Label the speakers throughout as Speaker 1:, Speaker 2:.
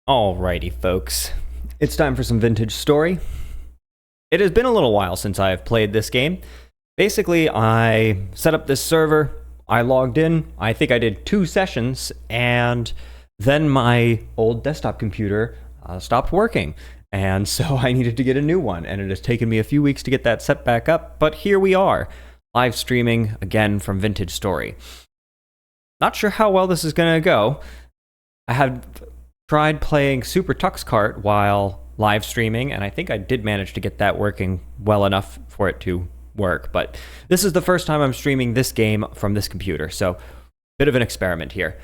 Speaker 1: Alrighty, folks. It's time for some vintage story. It has been a little while since I have played this game. Basically, I set up this server, I logged in, I think I did 2 sessions, and then my old desktop computer stopped working. And so I needed to get a new one, and it has taken me a few weeks to get that set back up, but here we are, live streaming again from Vintage Story. Not sure how well this is going to go. I had tried playing Super Tux Kart while live streaming, and I think I did manage to get that working well enough for it to work, but this is the first time I'm streaming this game from this computer, so bit of an experiment here.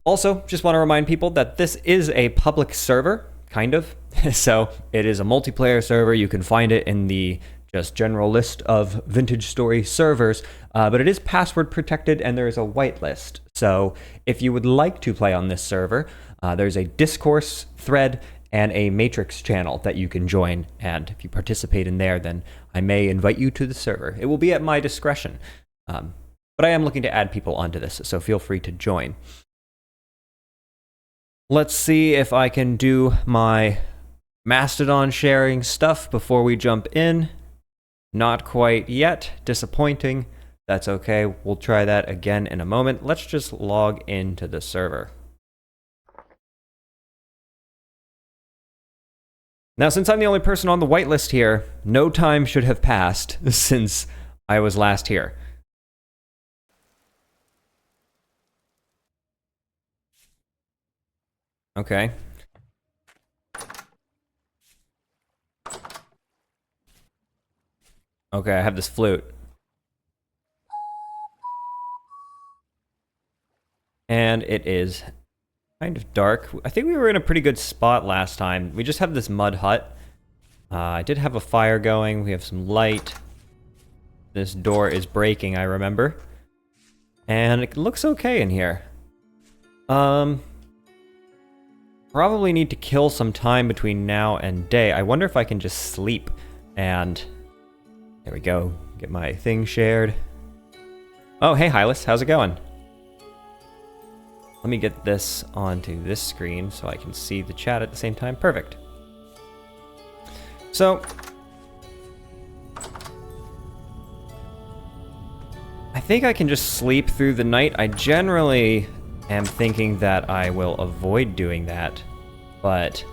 Speaker 1: Also, just want to remind people that this is a public server, kind of. So it is a multiplayer server. You can find it in the just general list of Vintage Story servers, but it is password protected and there is a whitelist. So if you would like to play on this server, there's a discourse thread and a Matrix channel that you can join, and if you participate in there, then I may invite you to the server. It will be at my discretion, but I am looking to add people onto this, so feel free to join. Let's see if I can do my Mastodon sharing stuff before we jump in. Not quite yet. Disappointing. That's okay. We'll try that again in a moment. Let's just log into the server. Now, since I'm the only person on the whitelist here, no time should have passed since I was last here. Okay. Okay, I have this flute. And it is kind of dark. I think we were in a pretty good spot last time. We just have this mud hut. I did have a fire going. We have some light. This door is breaking, I remember. And it looks okay in here. Probably need to kill some time between now and day. I wonder if I can just sleep. And there we go. Get my thing shared. Oh, hey, Hylas. How's it going? Let me get this onto this screen so I can see the chat at the same time. Perfect. So, I think I can just sleep through the night. I generally am thinking that I will avoid doing that, but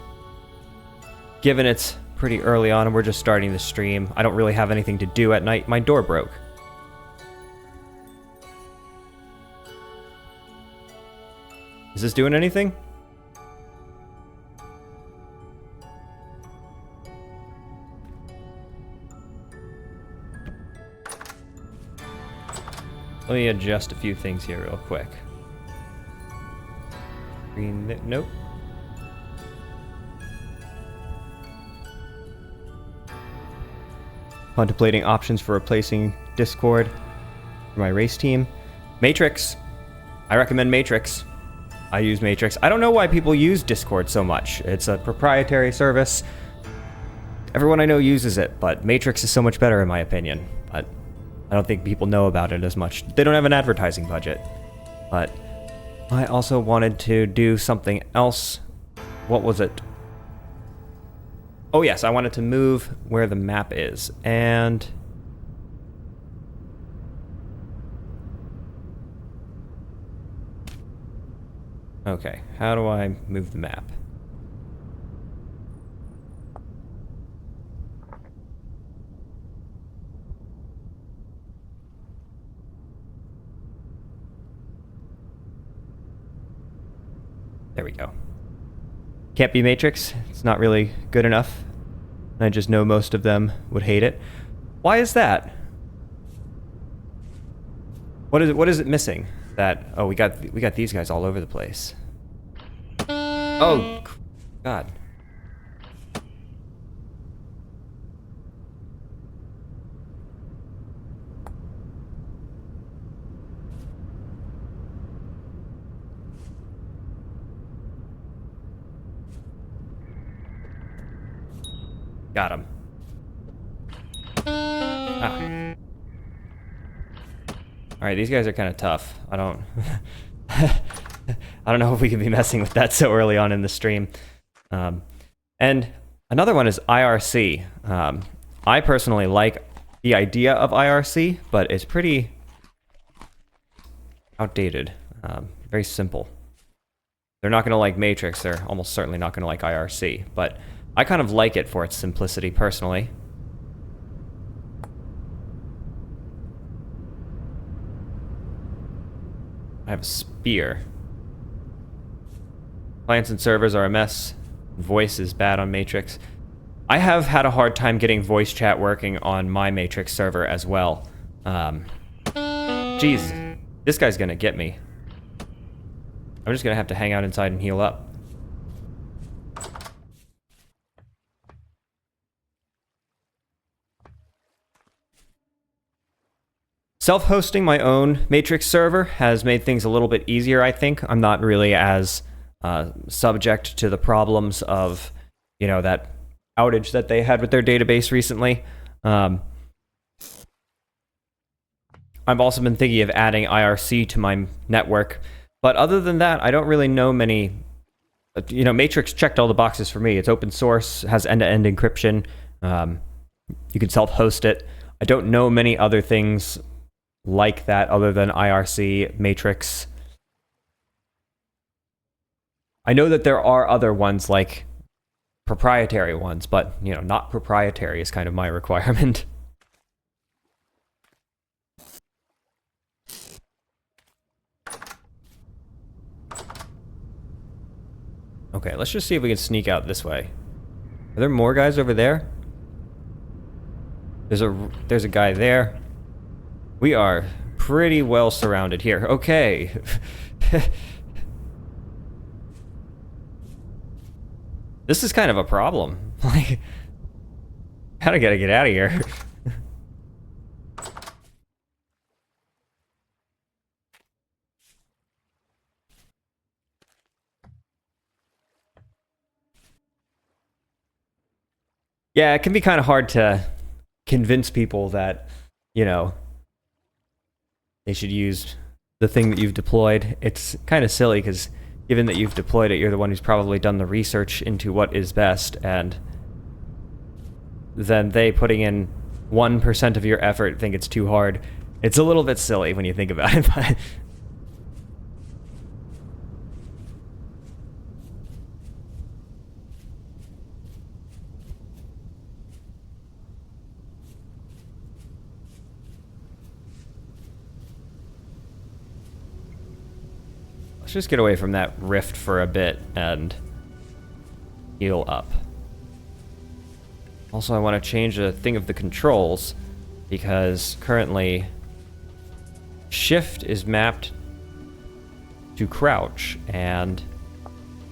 Speaker 1: given it's pretty early on and we're just starting the stream, I don't really have anything to do at night. My door broke. Is this doing anything? Let me adjust a few things here real quick. Green, nope. Contemplating options for replacing Discord for my race team. Matrix. I recommend Matrix. I use Matrix. I don't know why people use Discord so much. It's a proprietary service. Everyone I know uses it, but Matrix is so much better in my opinion. But I don't think people know about it as much. They don't have an advertising budget. But I also wanted to do something else. What was it? Oh yes, I wanted to move where the map is. And okay, how do I move the map? There we go. Can't be Matrix. It's not really good enough. I just know most of them would hate it. Why is that? What is it missing? That, oh, we got these guys all over the place. Oh, God. Got him. Ah. Alright, these guys are kind of tough. I don't... I don't know if we could be messing with that so early on in the stream. And another one is IRC. I personally like the idea of IRC, but it's pretty outdated. Very simple. They're not going to like Matrix. They're almost certainly not going to like IRC. But I kind of like it for its simplicity, personally. I have a spear. Clients and servers are a mess. Voice is bad on Matrix. I have had a hard time getting voice chat working on my Matrix server as well. Jeez, this guy's gonna get me. I'm just gonna have to hang out inside and heal up. Self-hosting my own Matrix server has made things a little bit easier, I think. I'm not really as subject to the problems of, you know, that outage that they had with their database recently. I've also been thinking of adding IRC to my network. But other than that, I don't really know many... You know, Matrix checked all the boxes for me. It's open source, has end-to-end encryption. You can self-host it. I don't know many other things like that other than IRC, Matrix. I know that there are other ones like proprietary ones, but, you know, not proprietary is kind of my requirement. Okay, let's just see if we can sneak out this way. Are there more guys over there? There's a guy there. We are pretty well surrounded here. Okay. This is kind of a problem. Like, how do I gotta get out of here? Yeah, it can be kind of hard to convince people that, you know, they should use the thing that you've deployed. It's kind of silly because given that you've deployed it, you're the one who's probably done the research into what is best, and then they, putting in 1% of your effort, think it's too hard. It's a little bit silly when you think about it, but... Let's just get away from that rift for a bit and heal up. Also, I want to change a thing of the controls because currently shift is mapped to crouch and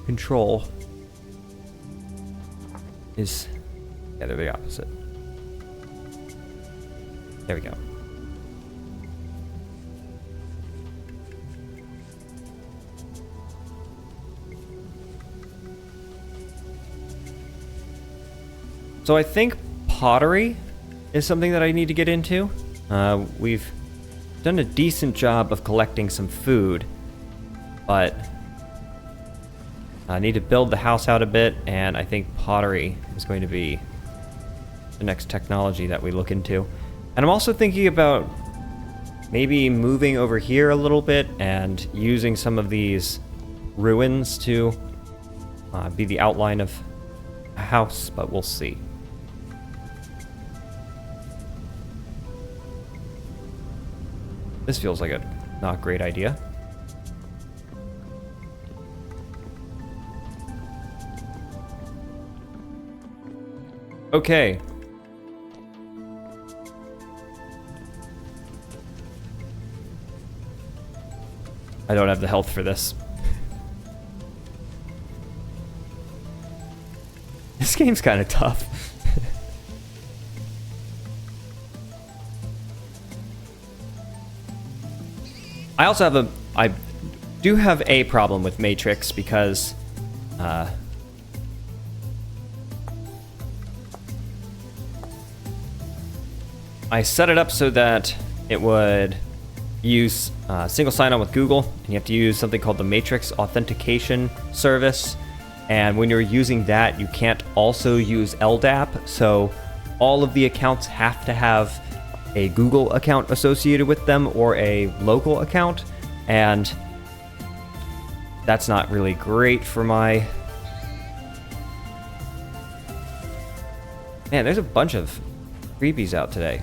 Speaker 1: control is, yeah, they're the opposite. There we go. So I think pottery is something that I need to get into. We've done a decent job of collecting some food, but I need to build the house out a bit, and I think pottery is going to be the next technology that we look into. And I'm also thinking about maybe moving over here a little bit and using some of these ruins to be the outline of a house, but we'll see. This feels like a not great idea. Okay. I don't have the health for this. This game's kind of tough. I also have I do have a problem with Matrix because I set it up so that it would use single sign-on with Google, and you have to use something called the Matrix Authentication Service. And when you're using that, you can't also use LDAP, so all of the accounts have to have a Google account associated with them or a local account, and that's not really great for my... Man, there's a bunch of creepies out today.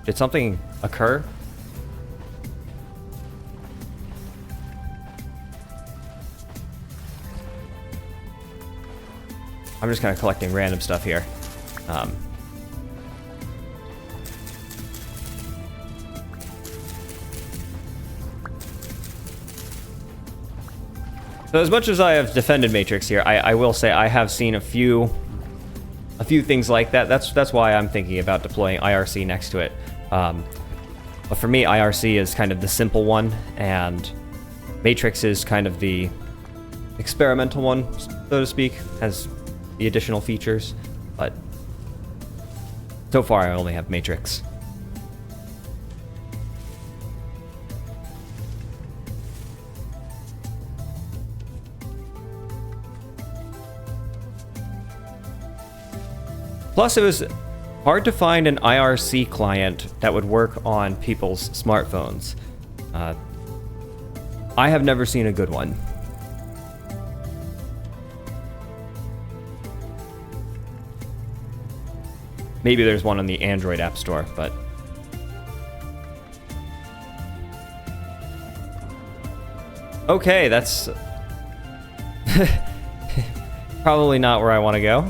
Speaker 1: Did something occur? I'm just kind of collecting random stuff here. So as much as I have defended Matrix here, I will say I have seen a few things like that. That's why I'm thinking about deploying IRC next to it. But for me, IRC is kind of the simple one, and Matrix is kind of the experimental one, so to speak, has the additional features. But so far, I only have Matrix. Plus, it was hard to find an IRC client that would work on people's smartphones. I have never seen a good one. Maybe there's one on the Android App Store, but... Okay, that's... probably not where I want to go.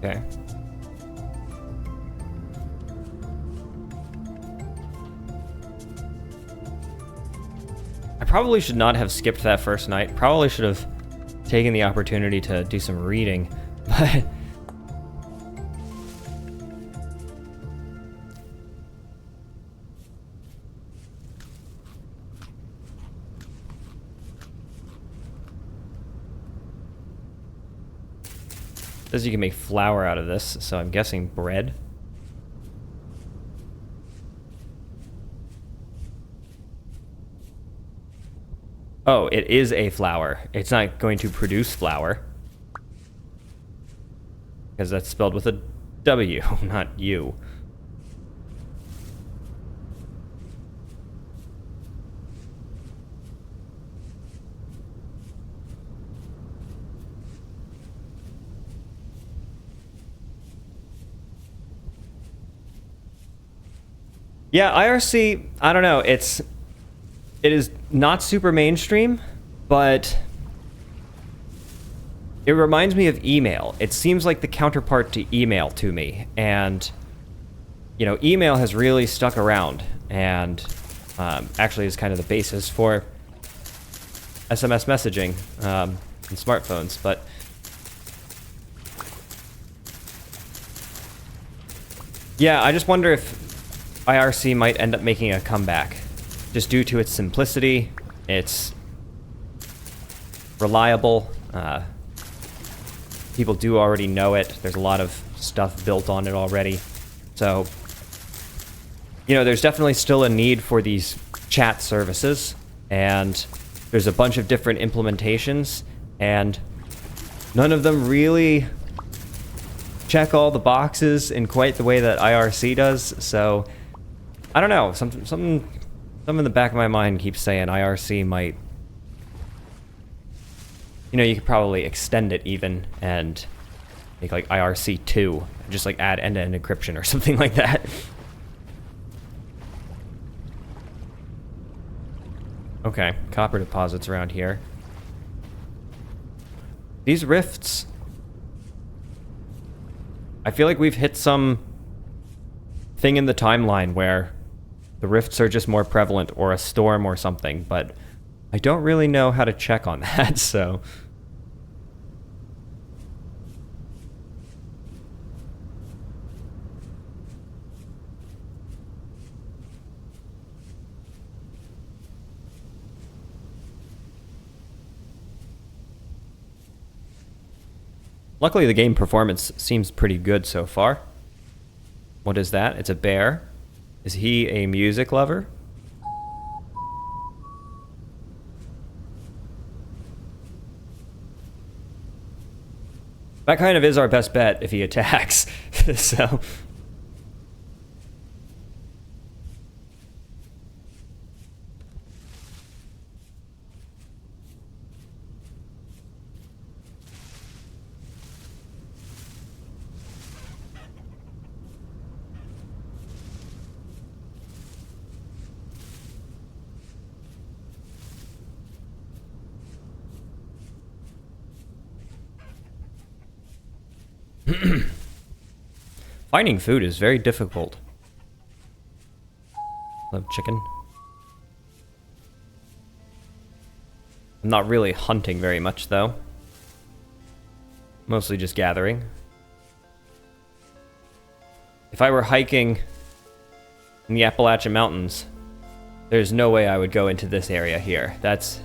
Speaker 1: Okay. I probably should not have skipped that first night. Probably should have taken the opportunity to do some reading, but... Says you can make flour out of this, so I'm guessing bread. Oh, it is a flour. It's not going to produce flour. Because that's spelled with a W, not U. Yeah, IRC, I don't know, it is not super mainstream, but it reminds me of email. It seems like the counterpart to email to me, and, you know, email has really stuck around, and actually is kind of the basis for SMS messaging and smartphones, but... Yeah, I just wonder if IRC might end up making a comeback, just due to its simplicity. It's reliable. People do already know it. There's a lot of stuff built on it already. So, you know, there's definitely still a need for these chat services, and there's a bunch of different implementations, and none of them really check all the boxes in quite the way that IRC does. So I don't know, something in the back of my mind keeps saying IRC might... You know, you could probably extend it even and make like IRC2, just like add end-to-end encryption or something like that. Okay, copper deposits around here. These rifts... I feel like we've hit some thing in the timeline where the rifts are just more prevalent, or a storm or something, but I don't really know how to check on that, so... Luckily, the game performance seems pretty good so far. What is that? It's a bear. Is he a music lover? That kind of is our best bet if he attacks. So... Finding food is very difficult. Love chicken. I'm not really hunting very much, though. Mostly just gathering. If I were hiking in the Appalachian Mountains, there's no way I would go into this area here. That's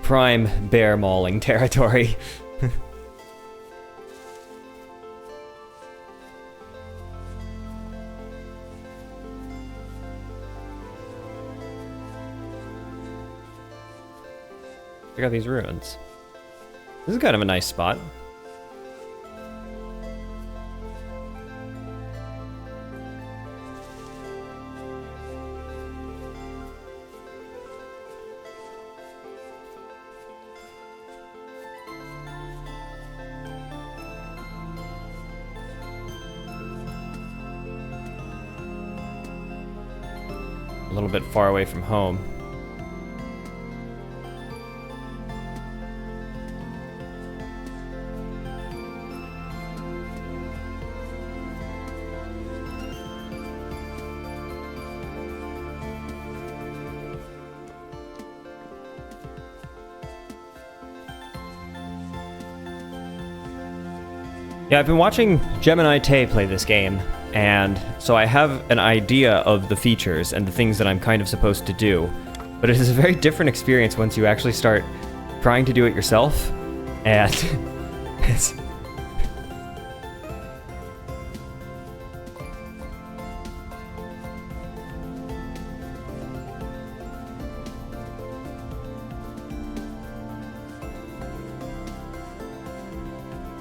Speaker 1: prime bear mauling territory. Check out these ruins. This is kind of a nice spot. A little bit far away from home. Yeah, I've been watching Gemini Tay play this game, and so I have an idea of the features and the things that I'm kind of supposed to do. But it is a very different experience once you actually start trying to do it yourself, and it's...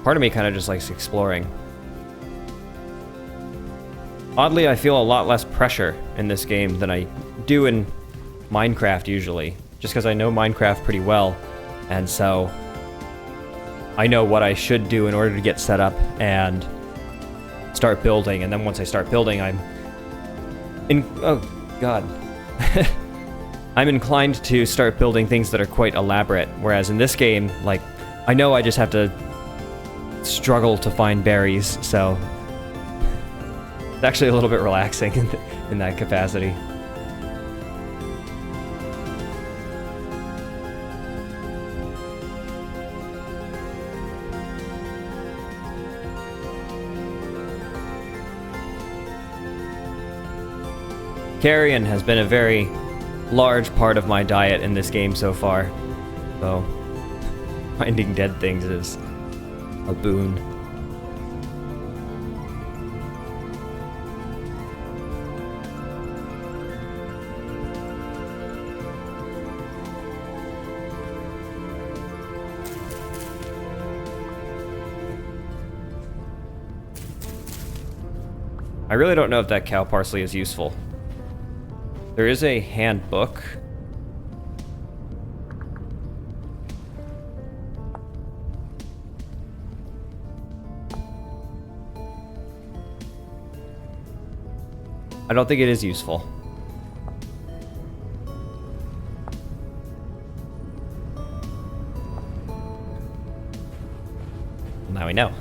Speaker 1: Part of me kind of just likes exploring. Oddly, I feel a lot less pressure in this game than I do in Minecraft usually, just because I know Minecraft pretty well, and so I know what I should do in order to get set up and start building, and then once I start building, I'm I'm inclined to start building things that are quite elaborate, whereas in this game, like, I know I just have to struggle to find berries, so it's actually a little bit relaxing in that capacity. Carrion has been a very large part of my diet in this game so far, so finding dead things is a boon. I really don't know if that cow parsley is useful. There is a handbook. I don't think it is useful. Now we know.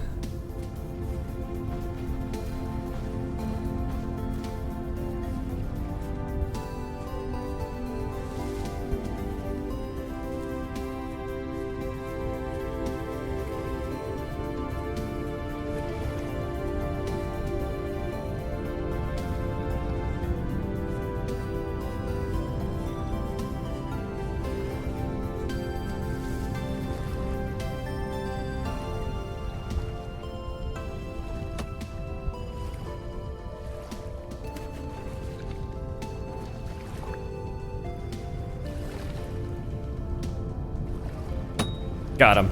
Speaker 1: Got him.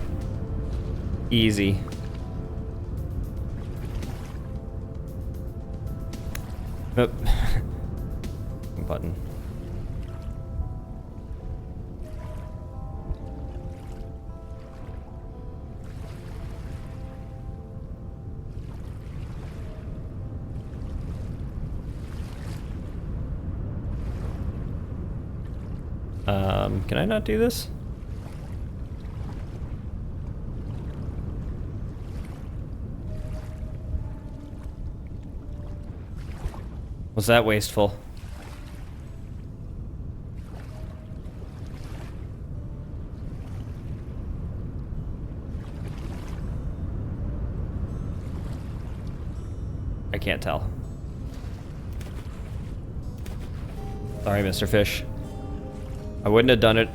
Speaker 1: Easy. Oh. Button. Can I not do this? Was that wasteful? I can't tell. Sorry, Mr. Fish. I wouldn't have done it.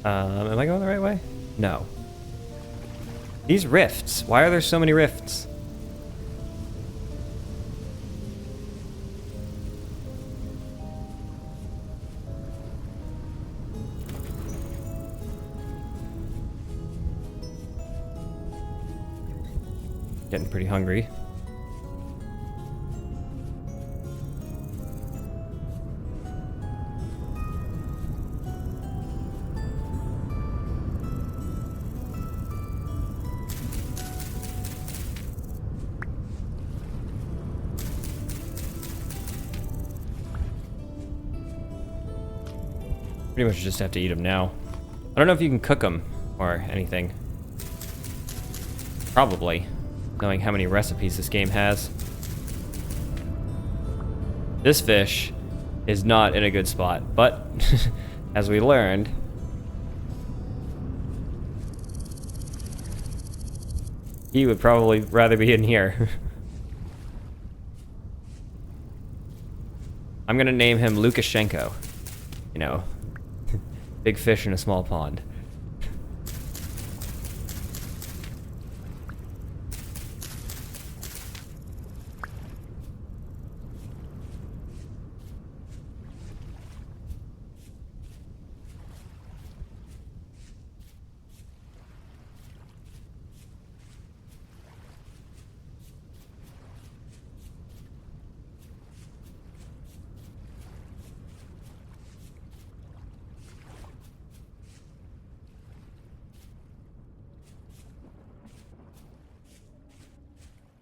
Speaker 1: Am I going the right way? No. These rifts. Why are there so many rifts? Getting pretty hungry. Pretty much just have to eat them now. I don't know if you can cook them or anything. Probably, knowing how many recipes this game has. This fish is not in a good spot, but as we learned, he would probably rather be in here. I'm gonna name him Lukashenko. You know, big fish in a small pond.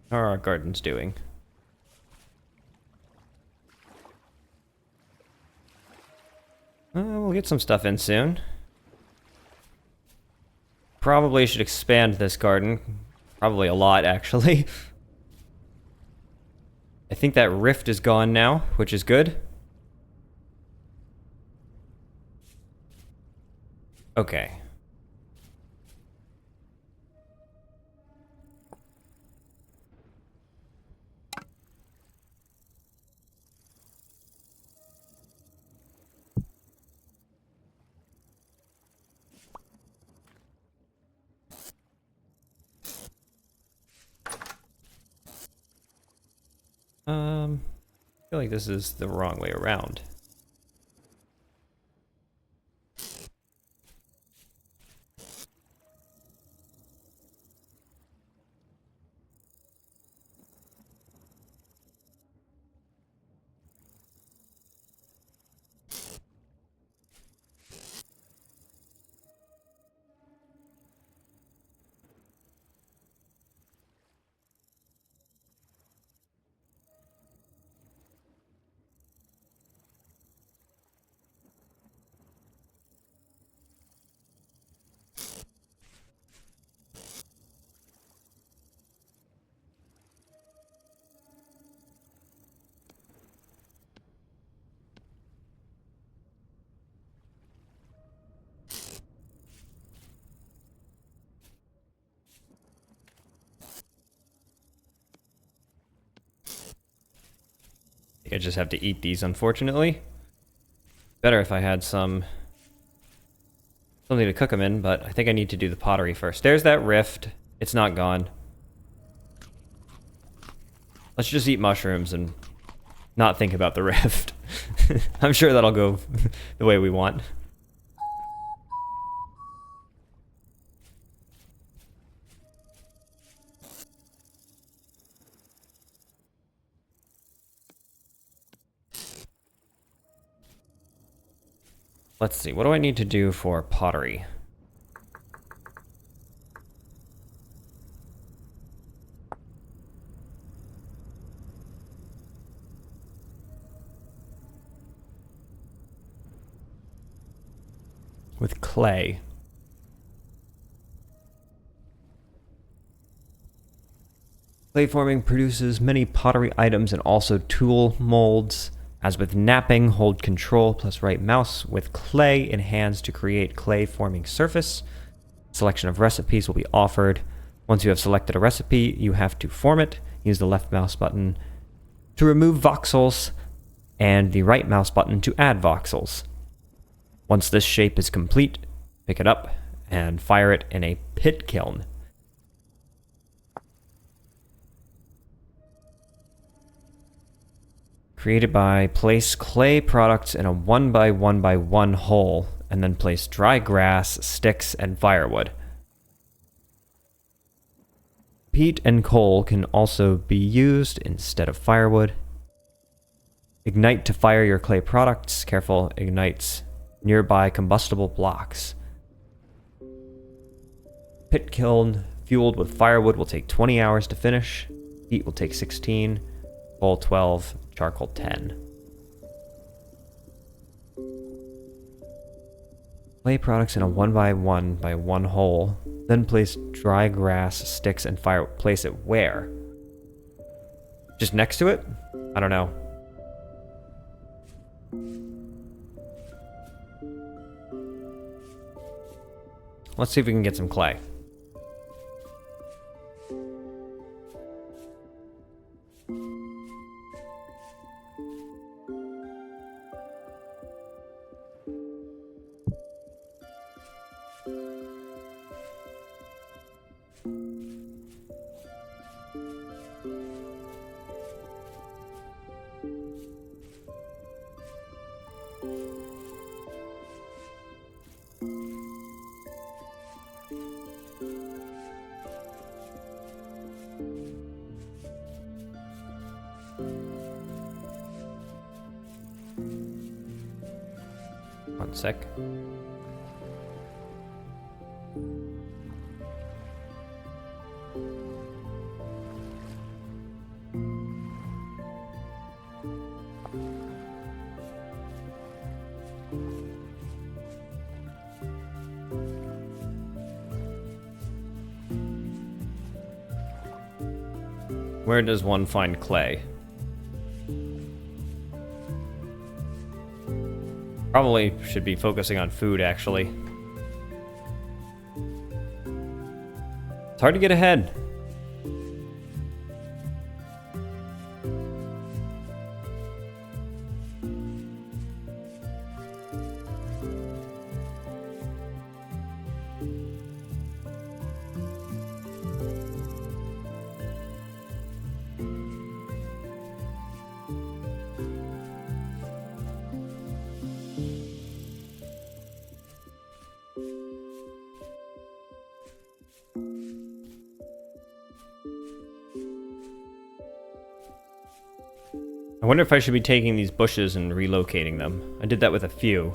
Speaker 1: How are our gardens doing? We'll get some stuff in soon. Probably should expand this garden. Probably a lot, actually. I think that rift is gone now, which is good. Okay. I feel like this is the wrong way around. I just have to eat these, unfortunately. Better if I had something to cook them in, but I think I need to do the pottery first. There's that rift. It's not gone. Let's just eat mushrooms and not think about the rift. I'm sure that'll go the way we want. Let's see, what do I need to do for pottery? With clay. Clay forming produces many pottery items and also tool molds. As with knapping, hold Control plus right mouse with clay in hands to create clay forming surface. Selection of recipes will be offered. Once you have selected a recipe, you have to form it. Use the left mouse button to remove voxels and the right mouse button to add voxels. Once this shape is complete, pick it up and fire it in a pit kiln. Created by place clay products in a 1x1x1 hole, and then place dry grass, sticks, and firewood. Peat and coal can also be used instead of firewood. Ignite to fire your clay products. Careful, ignites nearby combustible blocks. Pit kiln fueled with firewood will take 20 hours to finish. Peat will take 16. Coal 12. Charcoal 10. Clay products in a 1x1x1 hole. Then place dry grass, sticks, and fire. Place it where? Just next to it? I don't know. Let's see if we can get some clay. One sec. Where does one find clay? Probably should be focusing on food, actually. It's hard to get ahead. I wonder if I should be taking these bushes and relocating them. I did that with a few.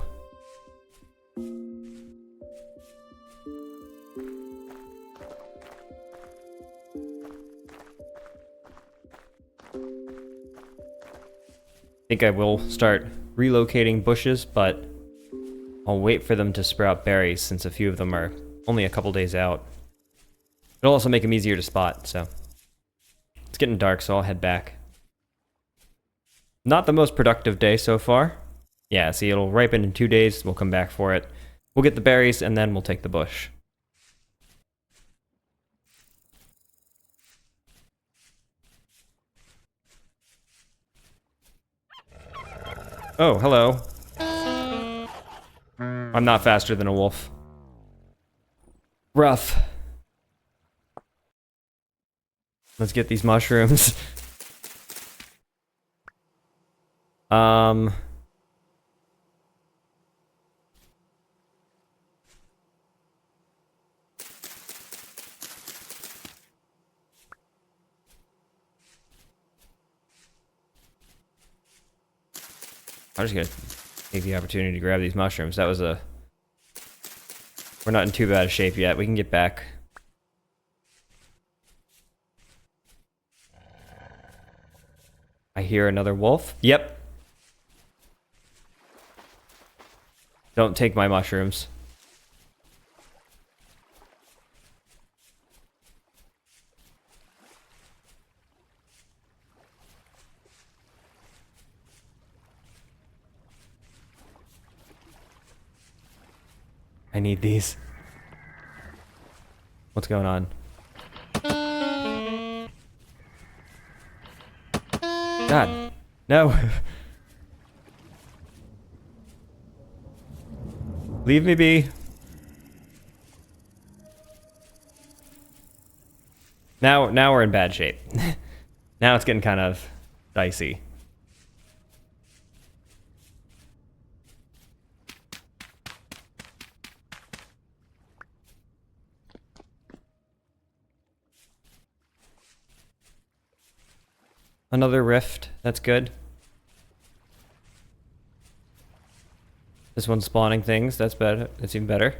Speaker 1: I think I will start relocating bushes, but I'll wait for them to sprout berries since a few of them are only a couple days out. It'll also make them easier to spot, so. It's getting dark, so I'll head back. Not the most productive day so far. Yeah, see, it'll ripen in 2 days. We'll come back for it. We'll get the berries, and then we'll take the bush. Oh, hello. I'm not faster than a wolf. Rough. Let's get these mushrooms. I'm just gonna take the opportunity to grab these mushrooms. That was a... We're not in too bad a shape yet. We can get back. I hear another wolf. Yep. Don't take my mushrooms. I need these. What's going on? God. No. Leave me be. Now we're in bad shape. Now it's getting kind of dicey. Another rift. That's good. This one's spawning things. That's better. That's even better.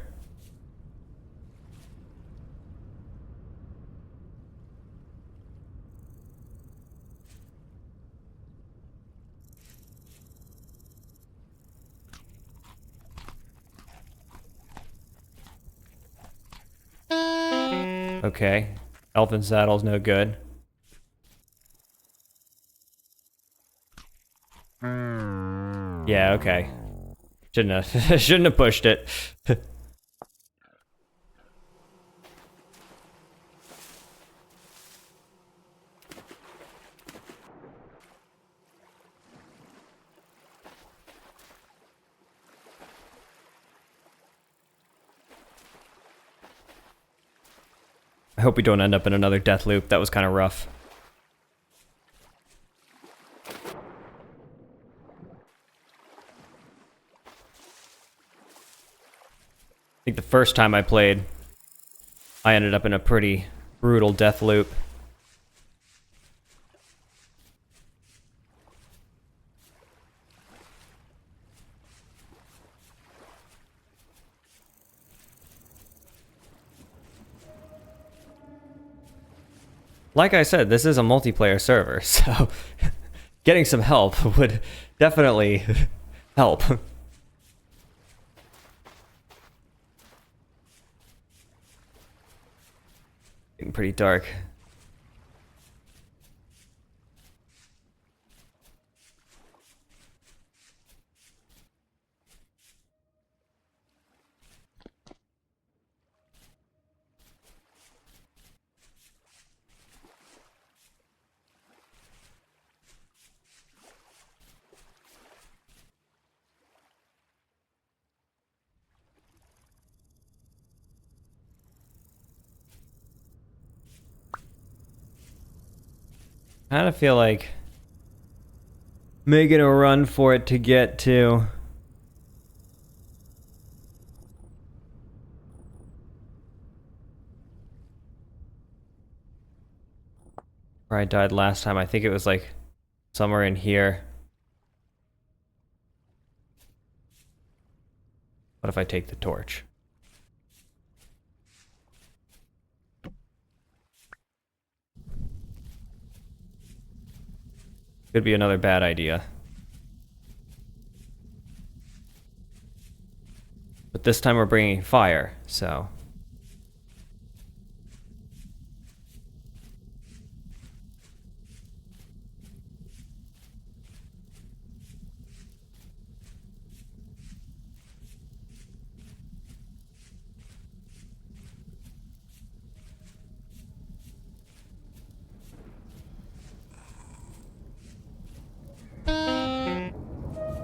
Speaker 1: Okay. Elfin saddle's no good. Yeah, okay. Shouldn't have pushed it. I hope we don't end up in another death loop. That was kind of rough. I think the first time I played, I ended up in a pretty brutal death loop. Like I said, this is a multiplayer server, so getting some help would definitely help. Getting pretty dark. I kind of feel like making a run for it to get to... where I died last time. I think it was like somewhere in here. What if I take the torch? Could be another bad idea. But this time we're bringing fire, so...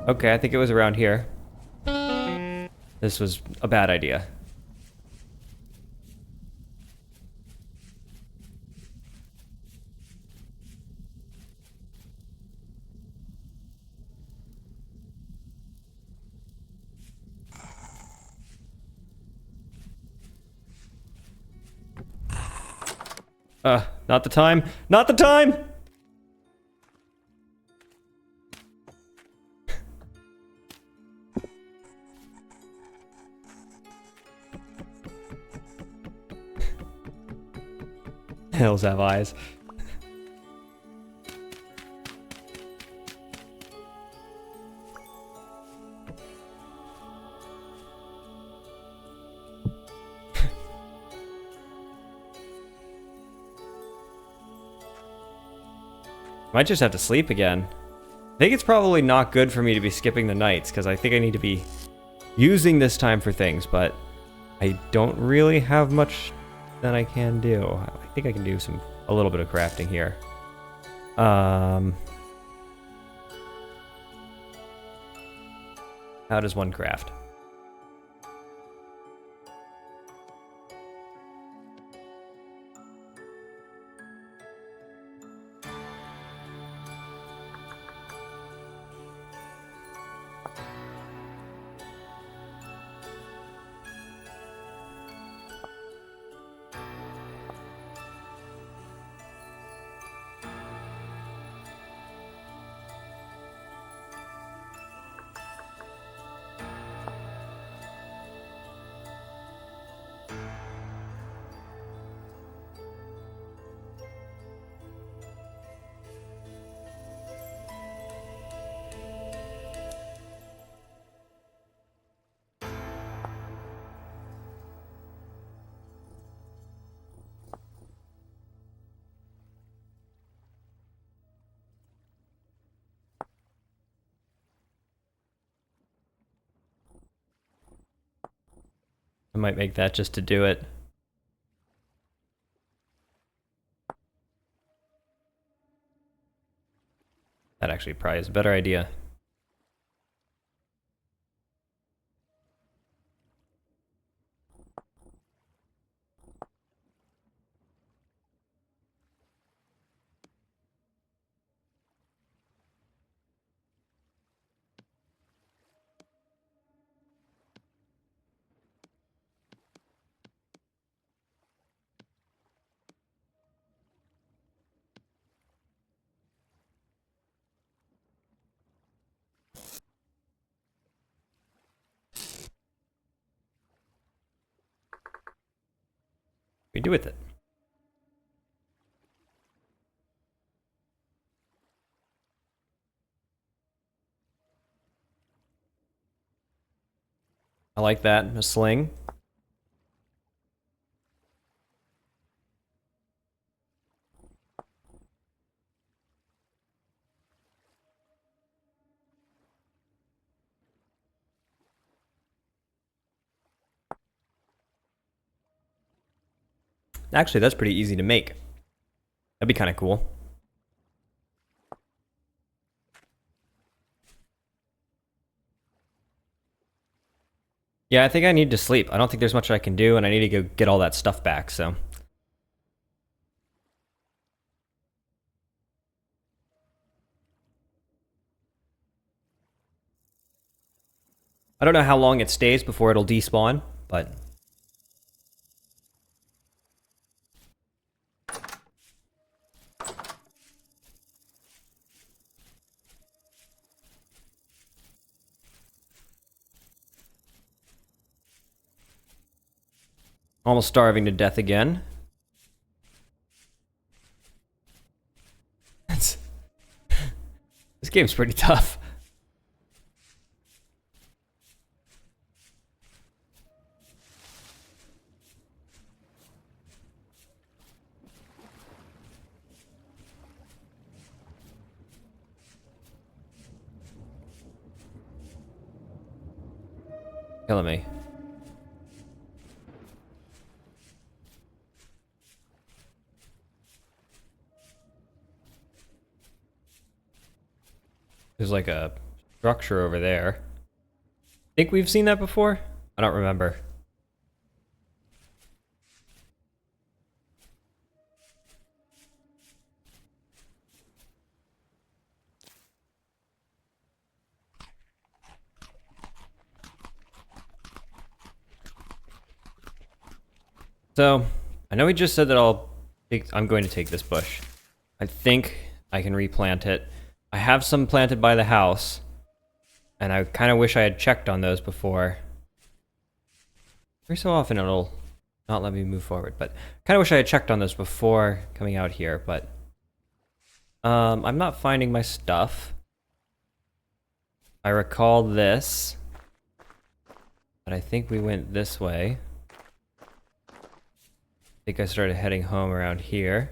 Speaker 1: Okay, I think it was around here. This was a bad idea. Not the time. Not the time! Hills have eyes. Might just have to sleep again. I think it's probably not good for me to be skipping the nights, because I think I need to be using this time for things, but I don't really have much that I can do. I think I can do a little bit of crafting here. How does one craft? I might make that just to do it. That actually probably is a better idea. We do with it. I like that. A sling. Actually, that's pretty easy to make. That'd be kind of cool. Yeah, I think I need to sleep. I don't think there's much I can do, and I need to go get all that stuff back, so. I don't know how long it stays before it'll despawn, but... Almost starving to death again. This game's pretty tough. Killing me. There's like a structure over there. Think we've seen that before? I don't remember. So, I know he just said that I'm going to take this bush. I think I can replant it. I have some planted by the house, and I kind of wish I had checked on those before. Every so often it'll not let me move forward. But kind of wish I had checked on this before coming out here, but I'm not finding my stuff. I recall this, but I think we went this way. I think I started heading home around here.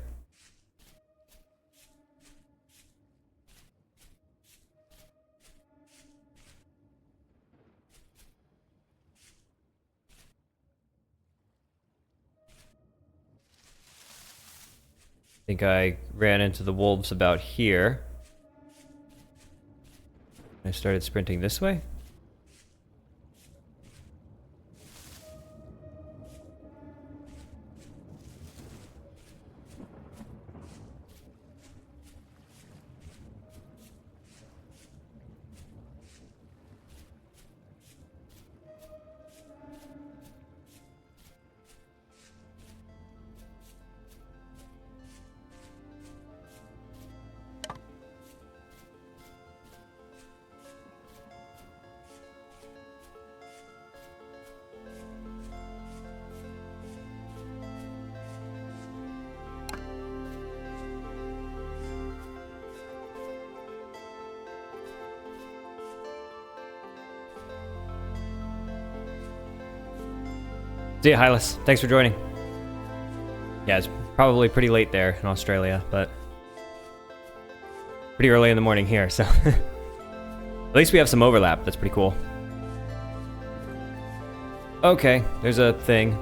Speaker 1: I think I ran into the wolves about here. I started sprinting this way. See ya, Hylas. Thanks for joining. Yeah, it's probably pretty late there in Australia, but pretty early in the morning here, so at least we have some overlap. That's pretty cool. Okay, there's a thing.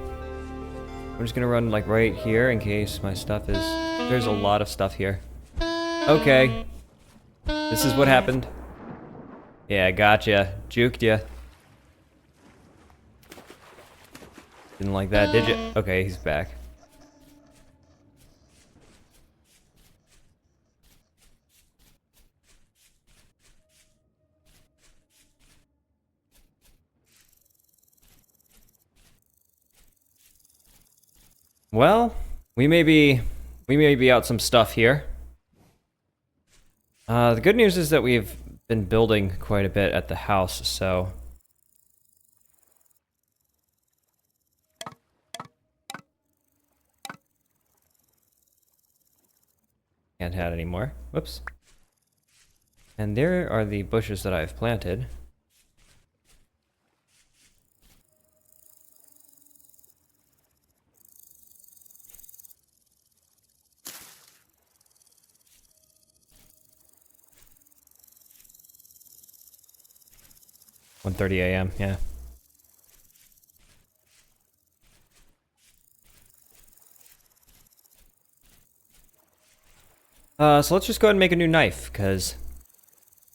Speaker 1: I'm just gonna run like right here in case my stuff is... There's a lot of stuff here. Okay. This is what happened. Yeah, gotcha. Juked ya. Didn't like that, did you? Okay, he's back. Well, we may be out some stuff here. The good news is that we've been building quite a bit at the house, so... Can't add any more. Whoops. And there are the bushes that I've planted. "1:30 a.m., yeah. So let's just go ahead and make a new knife, because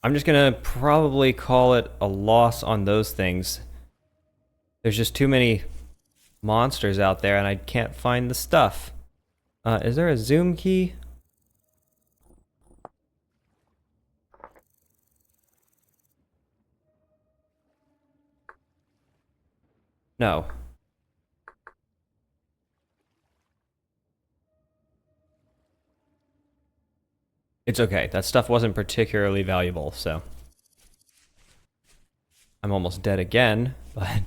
Speaker 1: I'm just gonna probably call it a loss on those things. There's just too many monsters out there, and I can't find the stuff. Is there a zoom key? No. It's okay. That stuff wasn't particularly valuable, so... I'm almost dead again, but...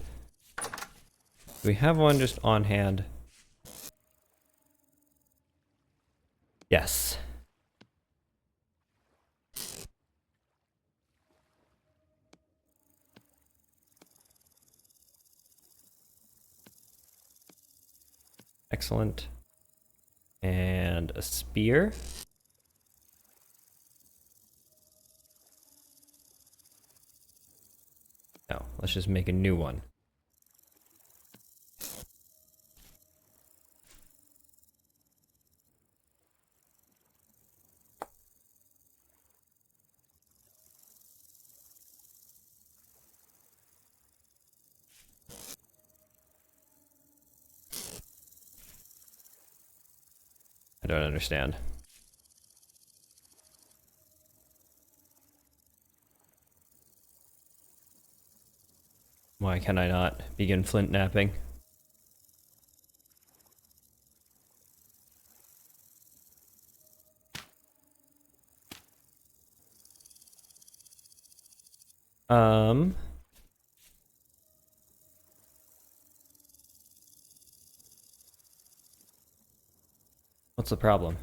Speaker 1: Do we have one just on hand? Yes. Excellent. And a spear. No, let's just make a new one. I don't understand. Why can I not begin flint napping? What's the problem?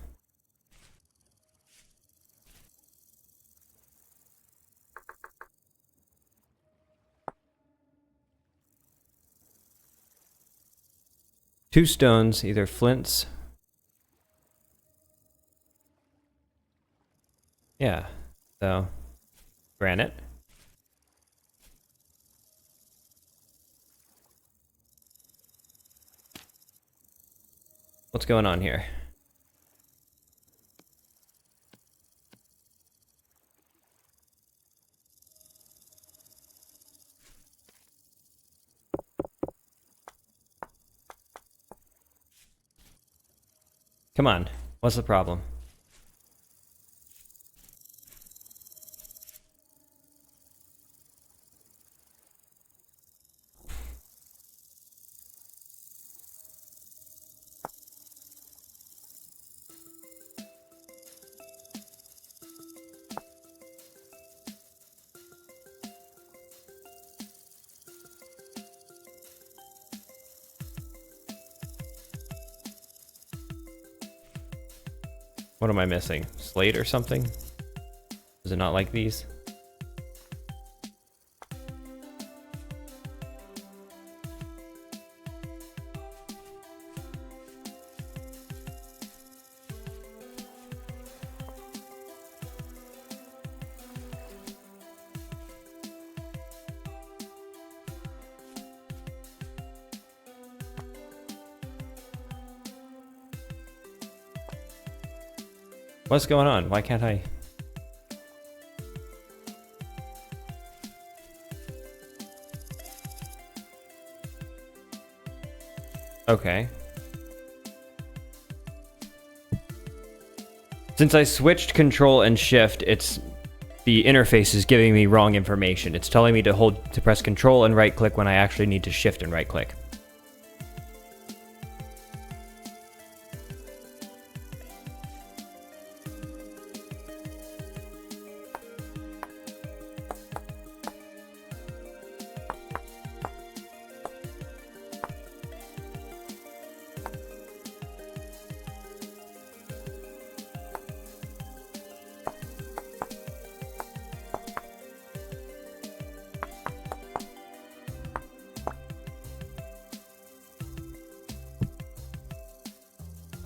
Speaker 1: Two stones, either flints. Yeah, so granite. What's going on here? Come on, what's the problem? What am I missing? Slate or something? Is it not like these? What's going on? Why can't I? Okay. Since I switched control and shift, the interface is giving me wrong information. It's telling me to press control and right click when I actually need to shift and right click.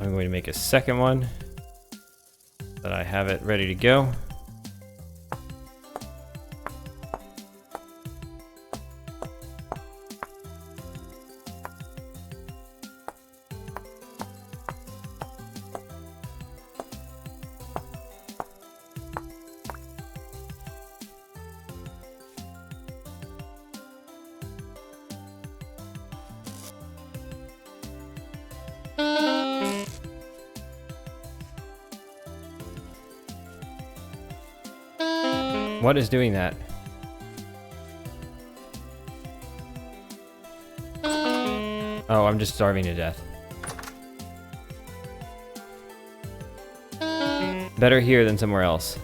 Speaker 1: I'm going to make a second one so that I have it ready to go. What is doing that? Oh, I'm just starving to death. Better here than somewhere else.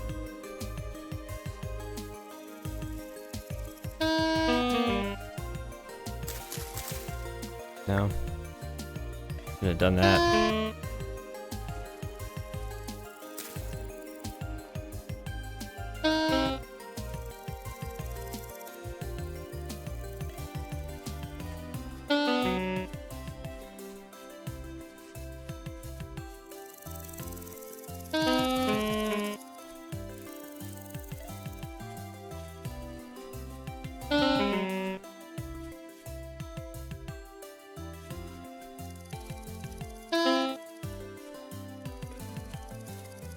Speaker 1: No. Should have done that.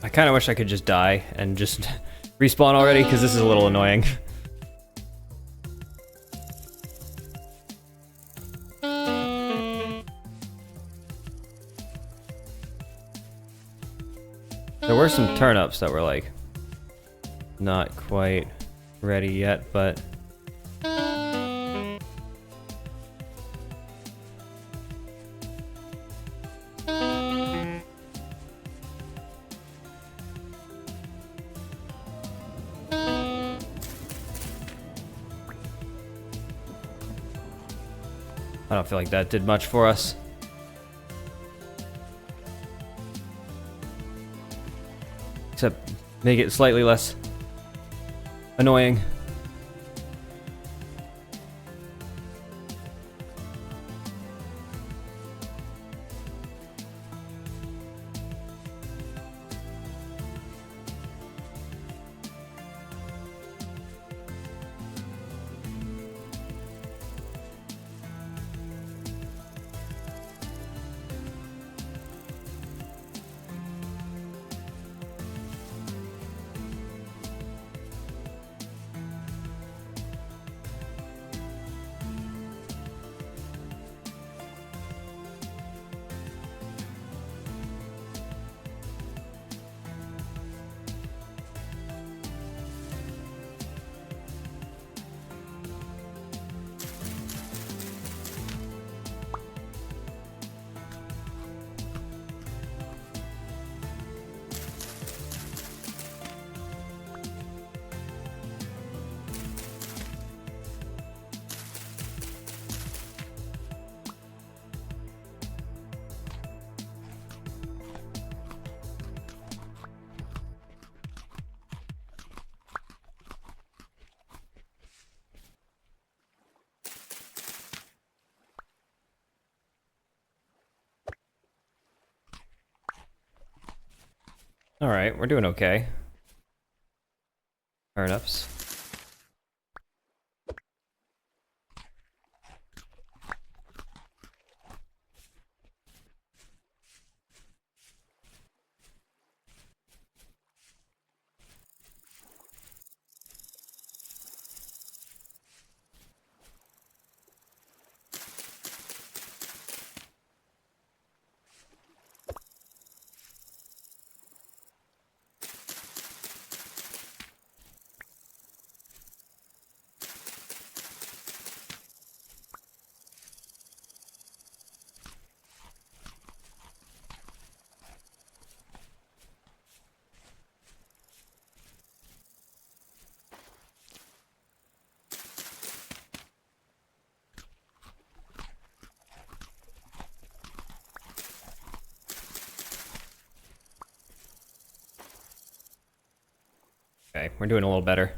Speaker 1: I kind of wish I could just die and just respawn already, because this is a little annoying. There were some turnips that were like not quite ready yet, but I don't feel like that did much for us. except make it slightly less annoying. Alright, we're doing okay. Turnips. Okay, we're doing a little better.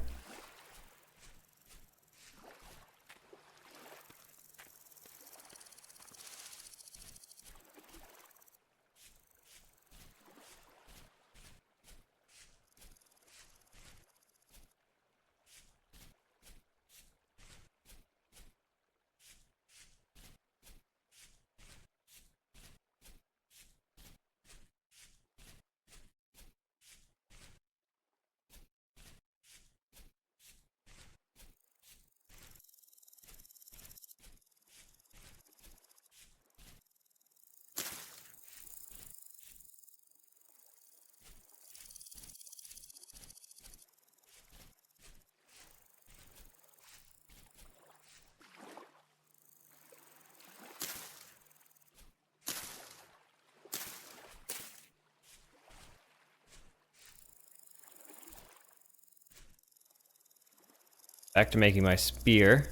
Speaker 1: Back to making my spear.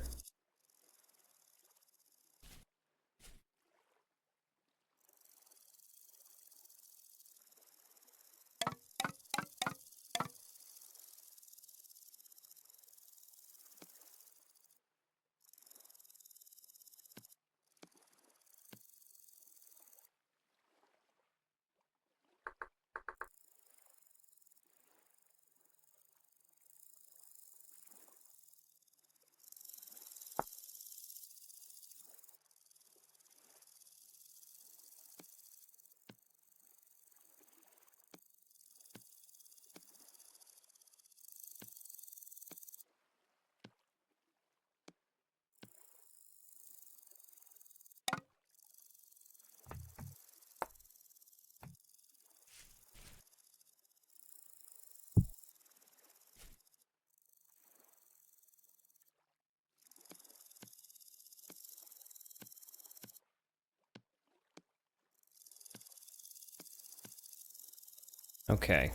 Speaker 1: Okay.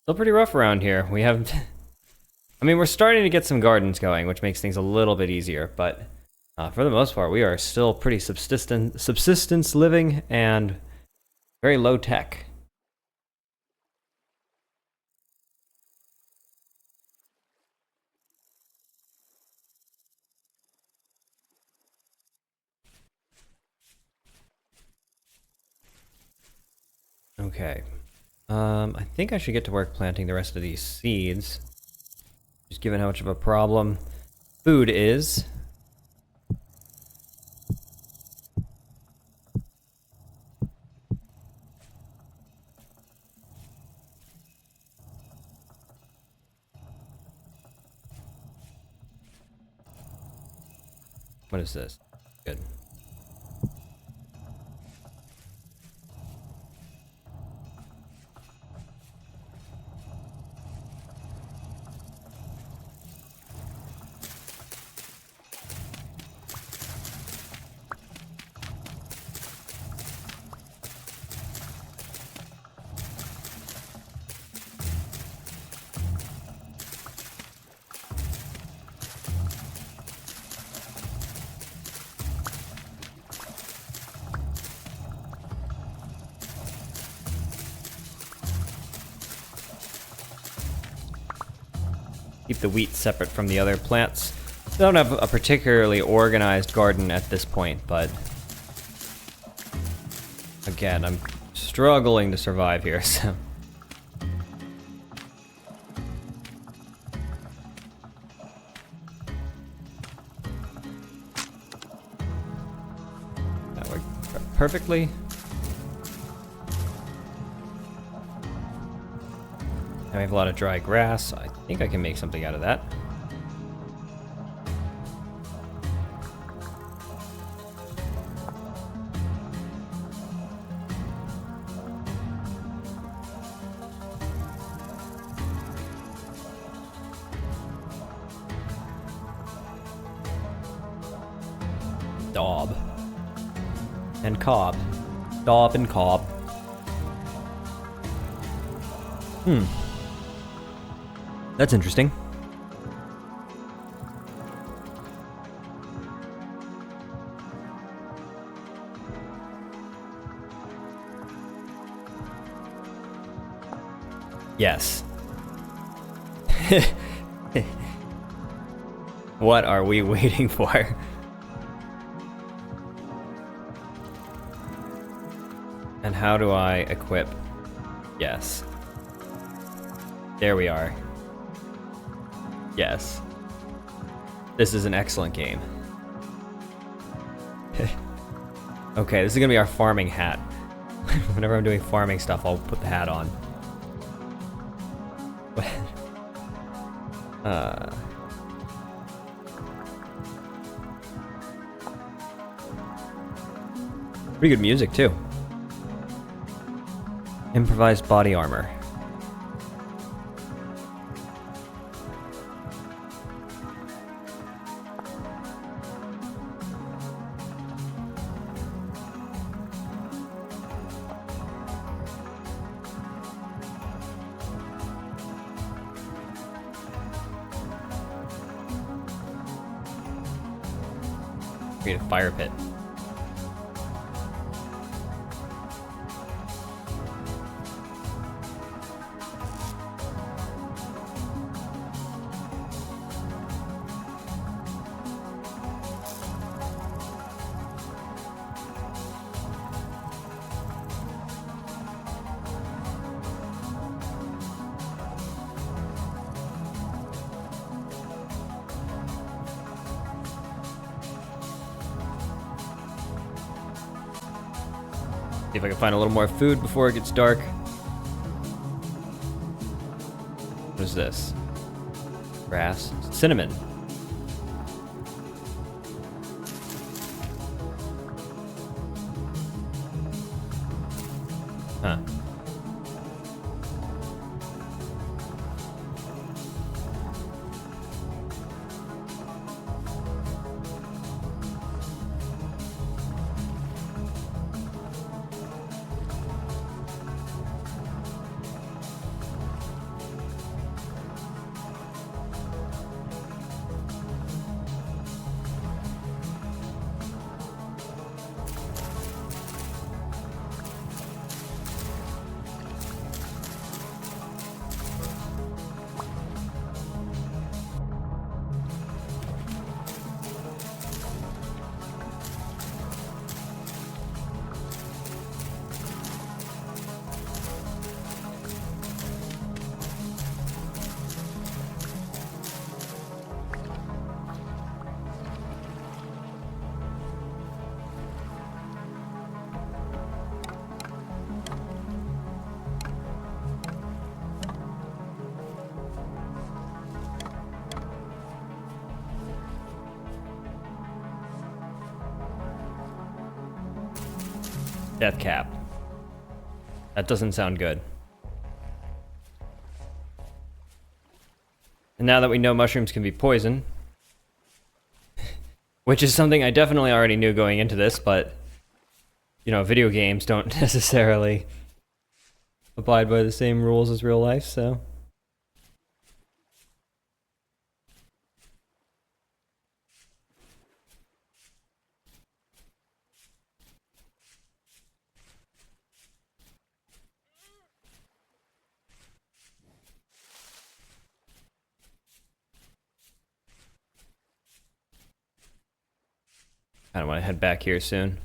Speaker 1: Still pretty rough around here. We haven't I mean, we're starting to get some gardens going, which makes things a little bit easier, but for the most part, we are still pretty subsistence living and very low tech. Okay. I think I should get to work planting the rest of these seeds. Just given how much of a problem food is. What is this? Good. Keep the wheat separate from the other plants. I don't have a particularly organized garden at this point, but again, I'm struggling to survive here, so. That worked perfectly. I have a lot of dry grass. I think I can make something out of that. Daub. And cob. Daub and cob. That's interesting. Yes. What are we waiting for? And how do I equip? Yes. There we are. Yes. This is an excellent game. Okay, this is gonna be our farming hat. Whenever I'm doing farming stuff, I'll put the hat on. Pretty good music, too. Improvised body armor. Create a fire pit. See if I can find a little more food before it gets dark. What is this? Grass. Cinnamon. Huh. Death cap. That doesn't sound good. And now that we know mushrooms can be poison, which is something I definitely already knew going into this, but, you know, video games don't necessarily abide by the same rules as real life, so... I don't want to head back here soon.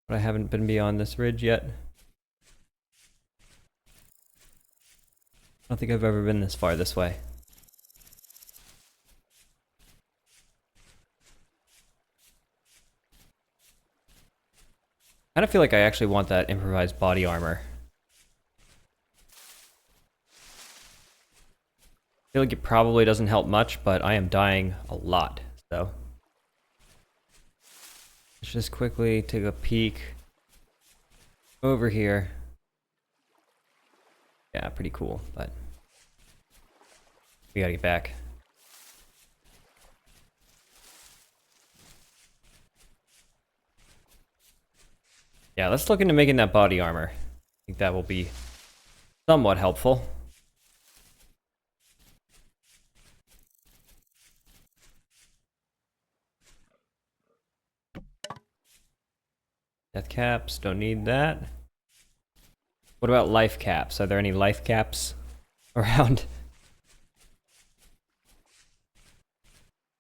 Speaker 1: But I haven't been beyond this ridge yet. I don't think I've ever been this far this way. I kind of feel like I actually want that improvised body armor. I feel like it probably doesn't help much, but I am dying a lot, so... Let's just quickly take a peek over here. Yeah, pretty cool, but... we gotta get back. Yeah, let's look into making that body armor. I think that will be somewhat helpful. Death caps, don't need that. What about life caps? Are there any life caps around?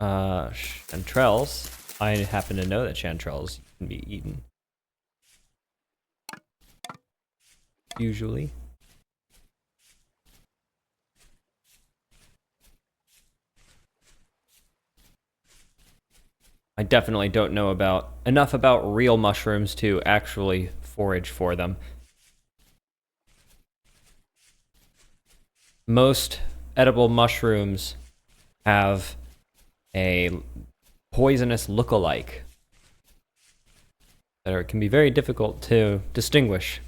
Speaker 1: Chanterelles. I happen to know that chanterelles can be eaten. Usually. I definitely don't know enough about real mushrooms to actually forage for them. Most edible mushrooms have a poisonous look-alike that can be very difficult to distinguish.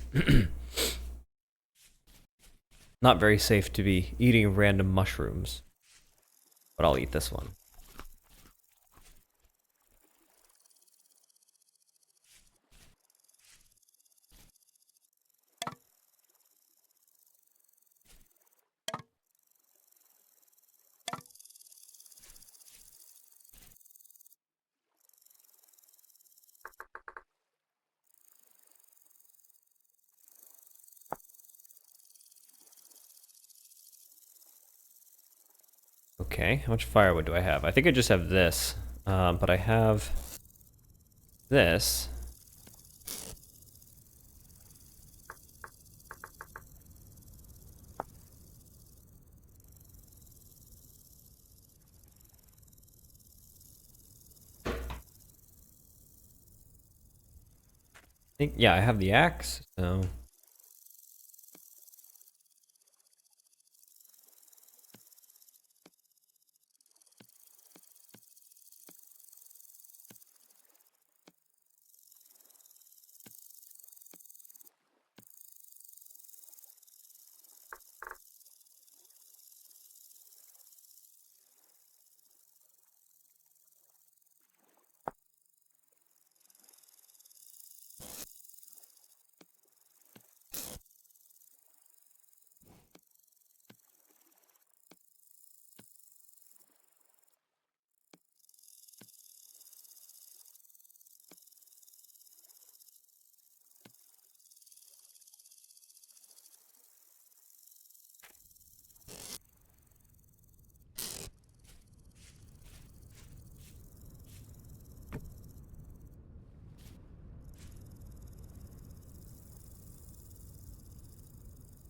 Speaker 1: Not very safe to be eating random mushrooms, but I'll eat this one. Okay, how much firewood do I have? I think I just have this, but I have this. Yeah, I have the axe, so...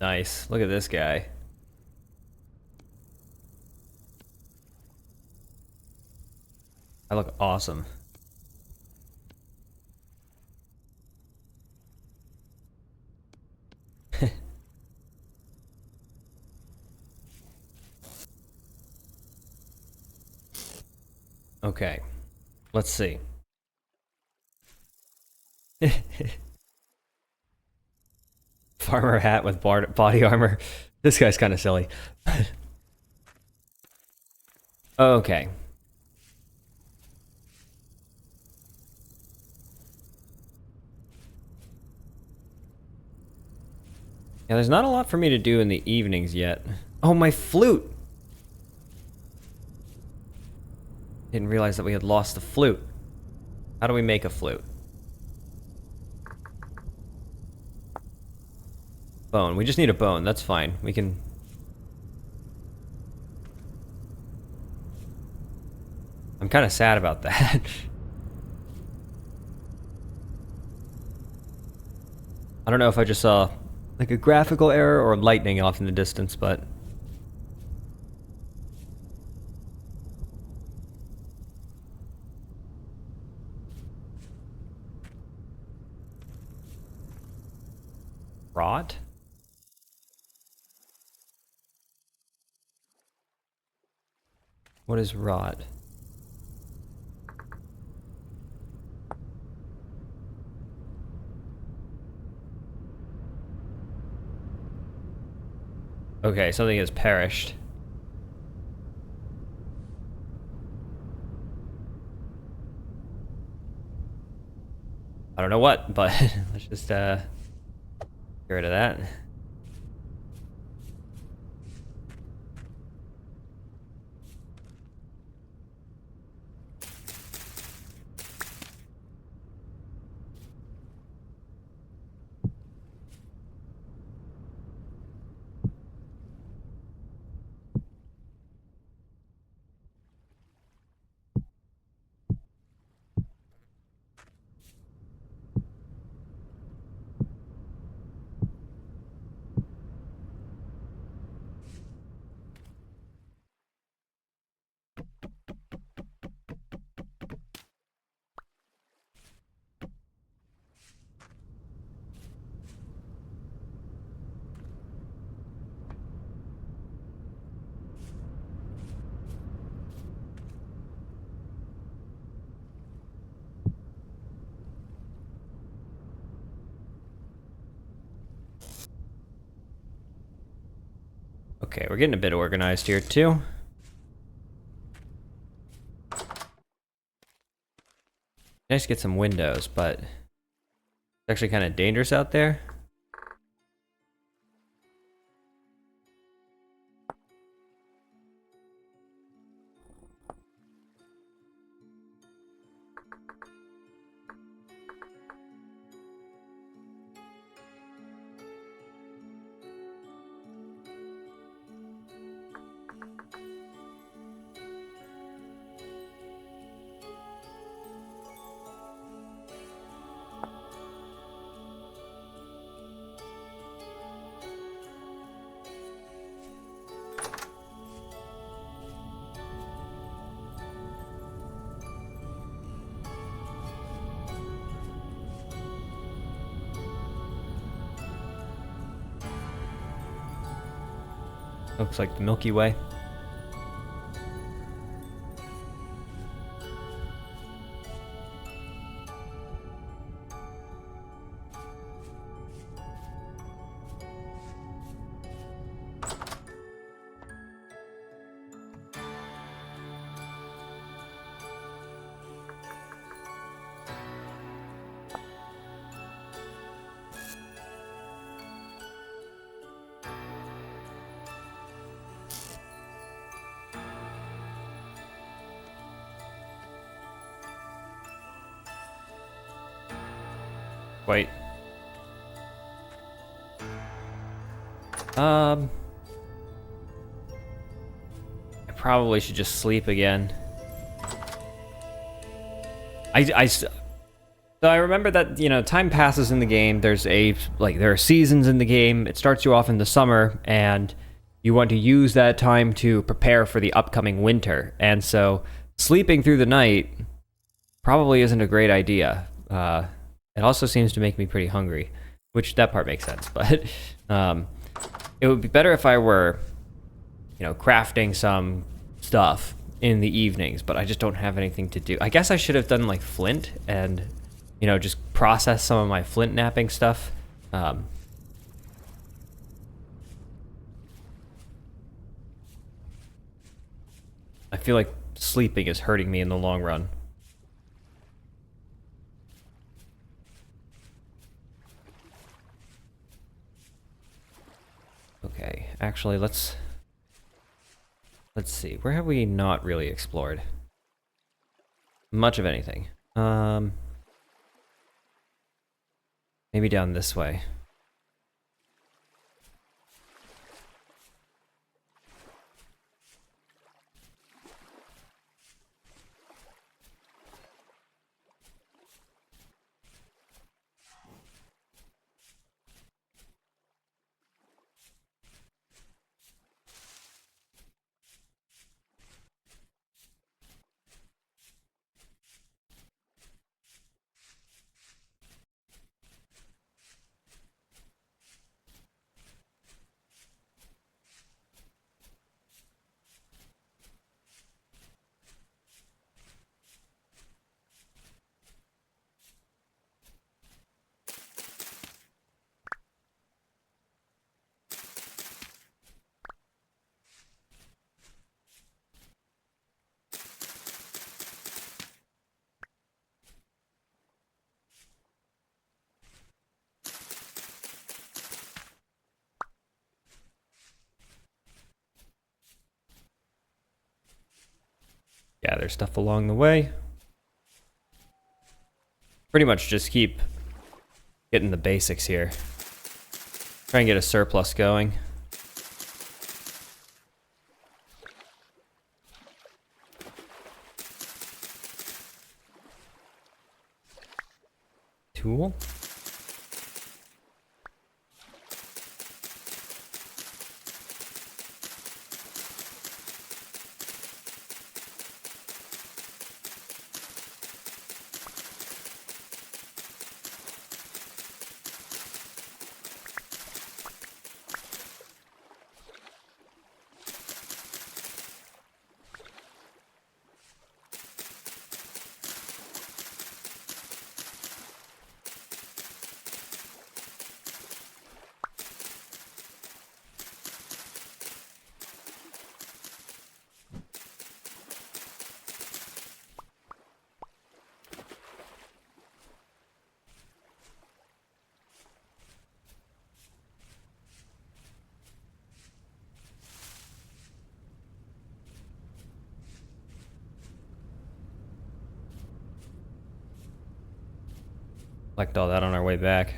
Speaker 1: Nice. Look at this guy. I look awesome. Okay. Let's see. Farmer hat with body armor. This guy's kind of silly. Okay. Yeah, there's not a lot for me to do in the evenings yet. Oh, my flute! Didn't realize that we had lost the flute. How do we make a flute? Bone. We just need a bone. That's fine. We can... I'm kind of sad about that. I don't know if I just saw like a graphical error or lightning off in the distance, but... Rot? What is rot? Okay, something has perished. I don't know what, but let's just get rid of that. Okay, we're getting a bit organized here too. Nice to get some windows, but it's actually kind of dangerous out there. Looks like the Milky Way. Wait. I probably should just sleep again. So I remember that, you know, time passes in the game. There are seasons in the game. It starts you off in the summer, and you want to use that time to prepare for the upcoming winter. And so sleeping through the night probably isn't a great idea. It also seems to make me pretty hungry, which that part makes sense. But it would be better if I were, you know, crafting some stuff in the evenings, but I just don't have anything to do. I guess I should have done like flint and, you know, just process some of my flint napping stuff. I feel like sleeping is hurting me in the long run. Okay, actually, let's see. Where have we not really explored? Much of anything. Maybe down this way. Gather stuff along the way. Pretty much just keep getting the basics here. Try and get a surplus going. Tool. Collect all that on our way back.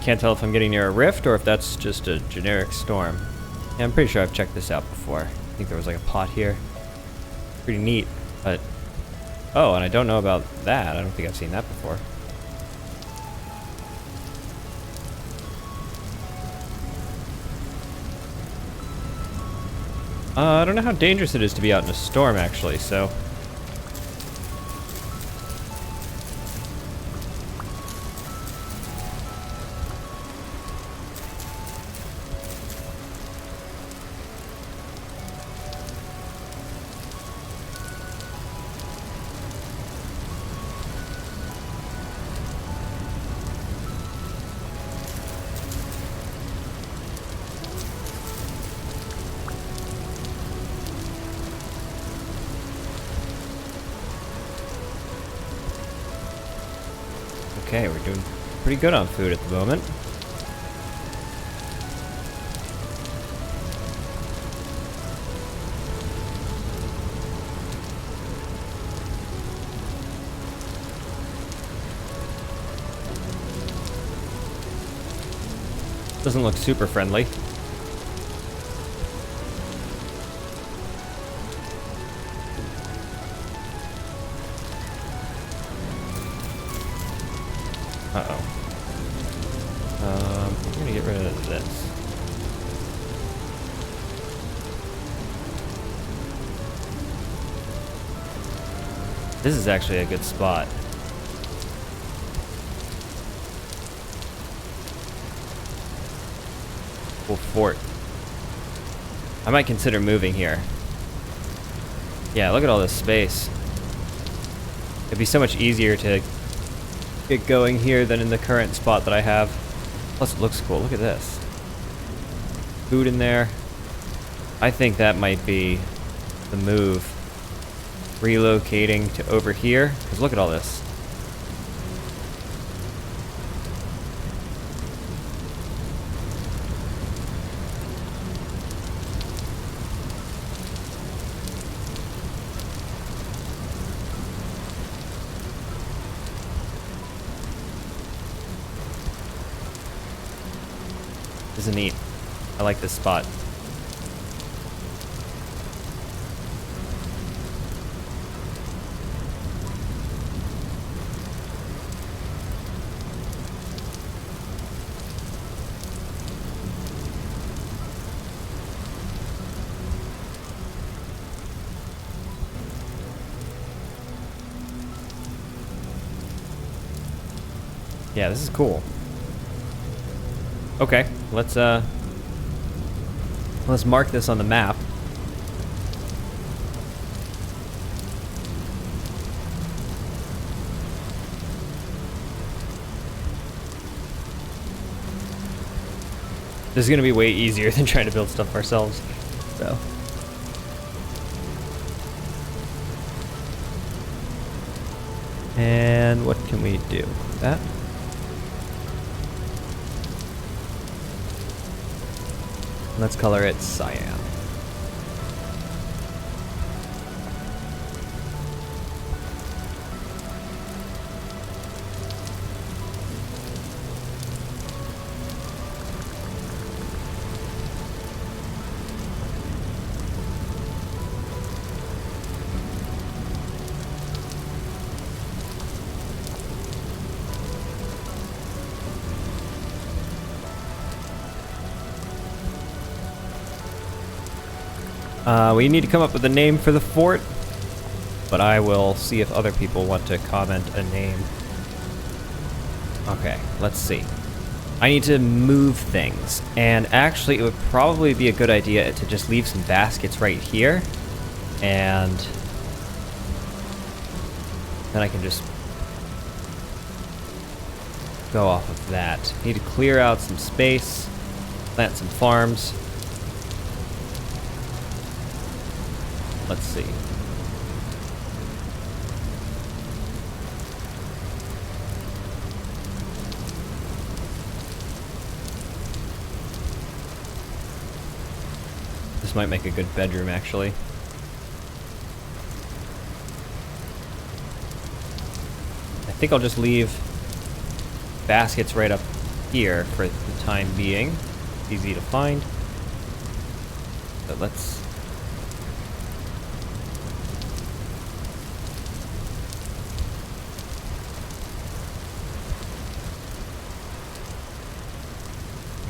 Speaker 1: Can't tell if I'm getting near a rift or if that's just a generic storm. Yeah, I'm pretty sure I've checked this out before. I think there was like a pot here. Pretty neat, but... Oh, and I don't know about that. I don't think I've seen that before. I don't know how dangerous it is to be out in a storm, actually, so... Okay, we're doing pretty good on food at the moment. Doesn't look super friendly. Uh-oh. I'm gonna get rid of this. This is actually a good spot. Cool fort. I might consider moving here. Yeah, look at all this space. It'd be so much easier to get going here than in the current spot that I have. Plus, it looks cool. Look at this. Food in there. I think that might be the move. Relocating to over here. Because look at all this. This is neat. I like this spot. Yeah, this is cool. Okay, let's mark this on the map. This is gonna be way easier than trying to build stuff ourselves. So. And what can we do with that? Let's color it cyan. We need to come up with a name for the fort, but I will see if other people want to comment a name. Okay, let's see. I need to move things, and actually it would probably be a good idea to just leave some baskets right here, and then I can just go off of that. Need to clear out some space, plant some farms. Let's see. This might make a good bedroom, actually. I think I'll just leave baskets right up here for the time being. Easy to find. But let's...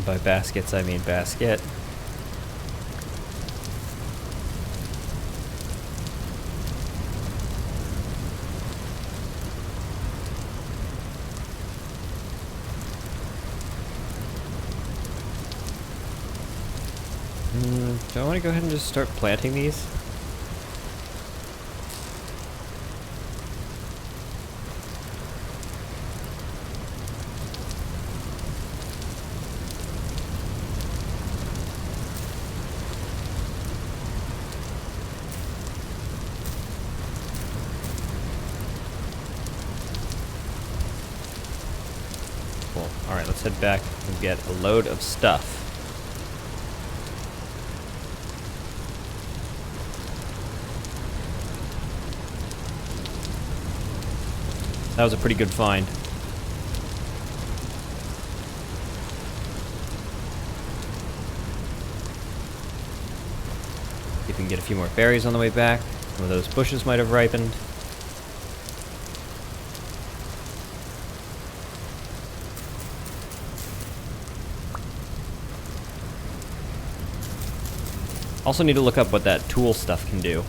Speaker 1: By baskets, I mean basket. Do I want to go ahead and just start planting these? let's head back and get a load of stuff. That was a pretty good find. See if we can get a few more berries on the way back. Some of those bushes might have ripened. Also need to look up what that tool stuff can do.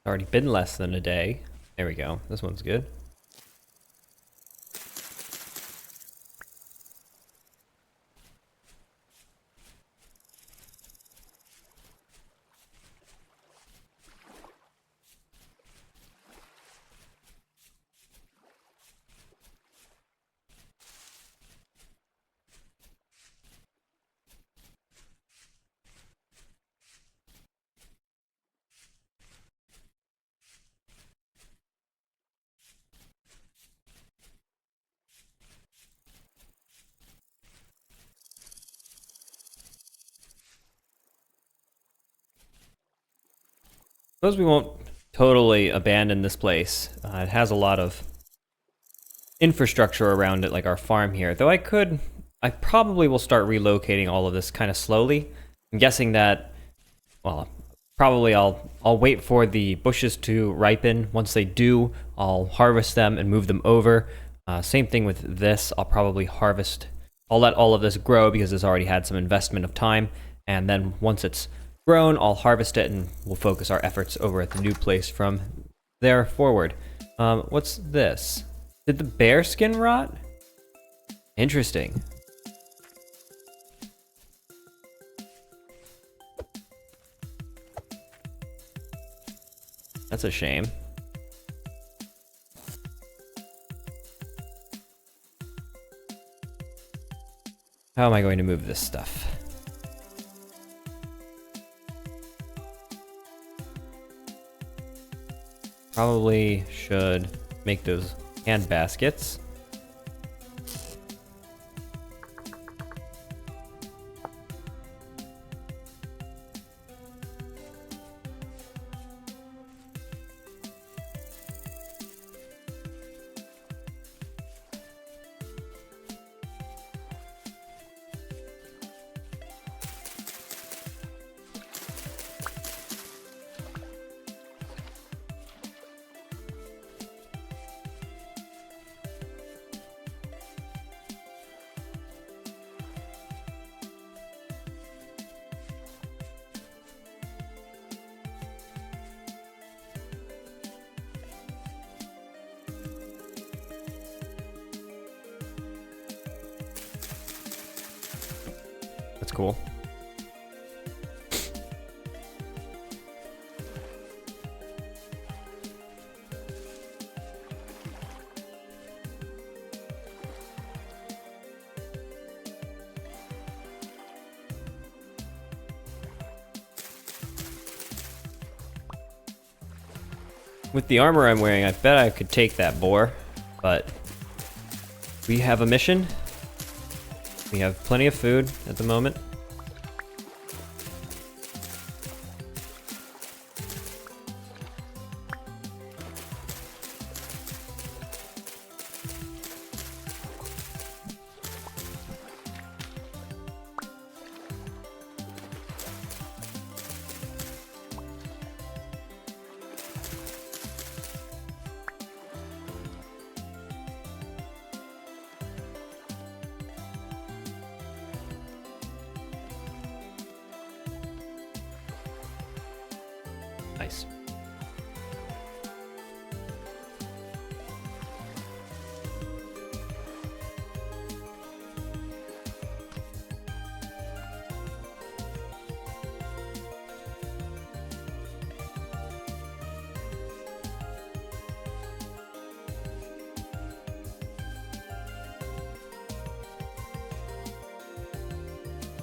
Speaker 1: Already been less than a day. There we go. This one's good. Suppose we won't totally abandon this place. It has a lot of infrastructure around it, like our farm here. Though I probably will start relocating all of this kind of slowly. I'm guessing that, well, probably I'll wait for the bushes to ripen. Once they do, I'll harvest them and move them over. Same thing with this. I'll probably harvest. I'll let all of this grow because it's already had some investment of time. And then once it's grown, I'll harvest it and we'll focus our efforts over at the new place from there forward. What's this? Did the bear skin rot? Interesting. That's a shame. How am I going to move this stuff? Probably should make those hand baskets. That's cool. With the armor I'm wearing, I bet I could take that boar, but we have a mission We have plenty of food at the moment. Nice.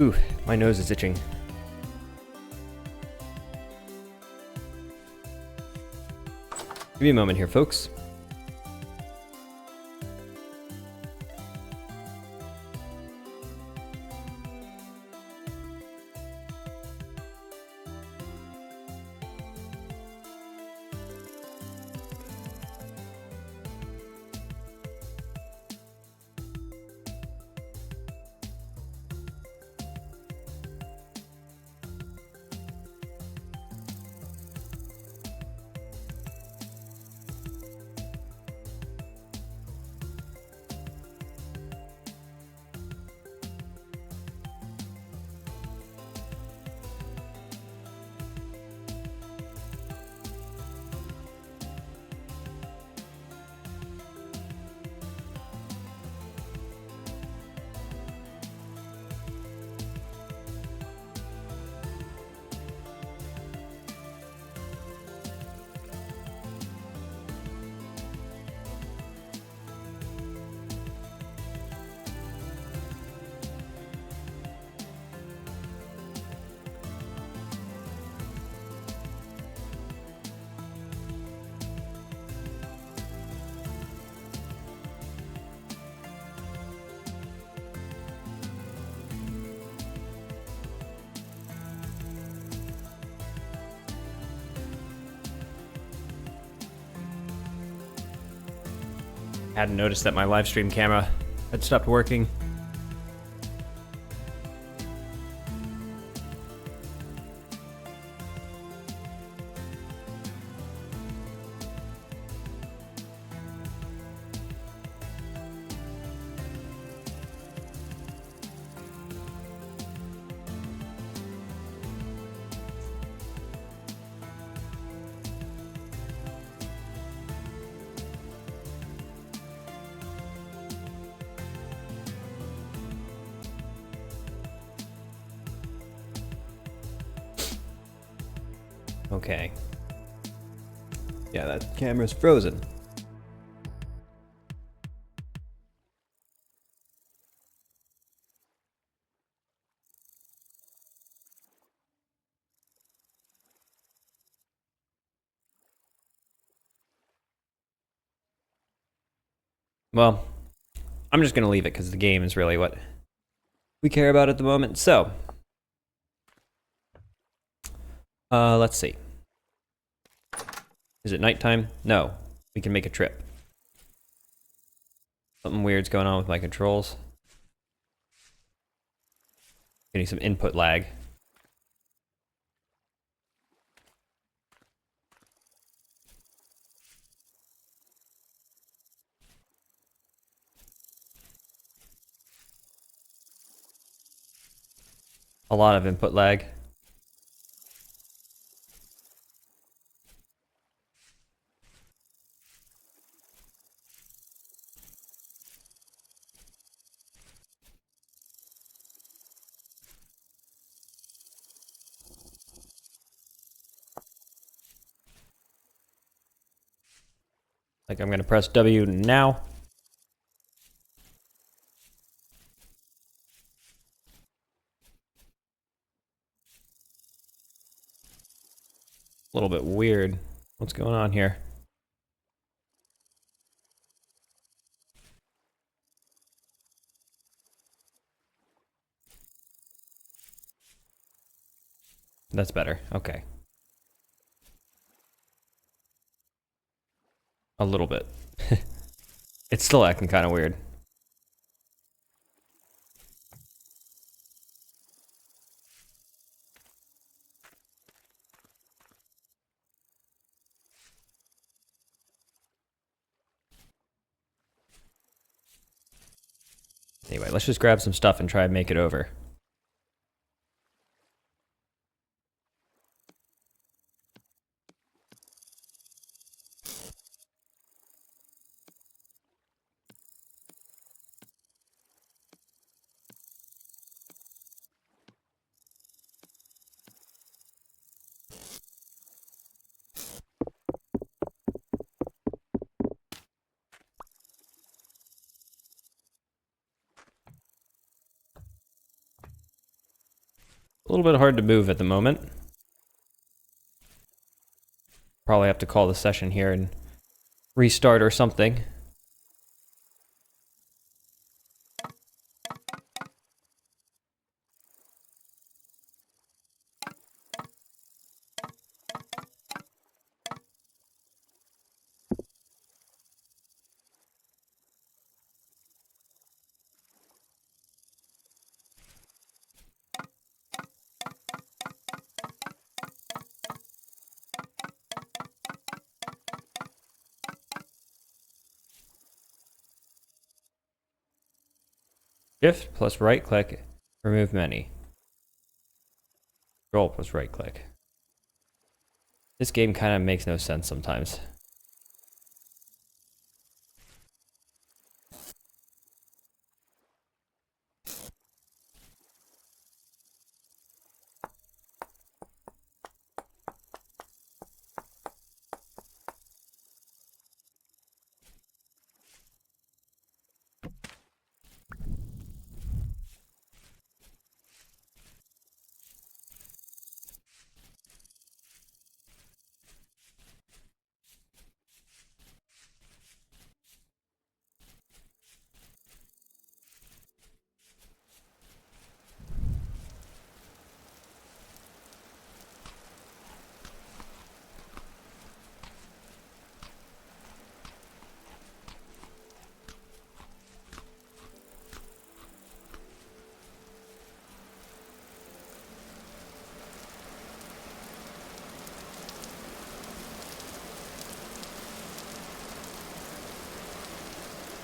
Speaker 1: Ooh, my nose is itching. Give me a moment here, folks. Hadn't noticed that my live stream camera had stopped working. Okay. Yeah, that camera's frozen. Well, I'm just gonna leave it because the game is really what we care about at the moment. So, let's see. Is it nighttime? No. We can make a trip. Something weird's going on with my controls. Getting some input lag. A lot of input lag. Like I'm gonna press W now. A little bit weird. What's going on here? That's better. Okay. A little bit. It's still acting kind of weird. Anyway, let's just grab some stuff and try and make it over. A little bit hard to move at the moment. Probably have to call the session here and restart or something. Shift plus right click, remove many. Control plus right click. This game kind of makes no sense sometimes.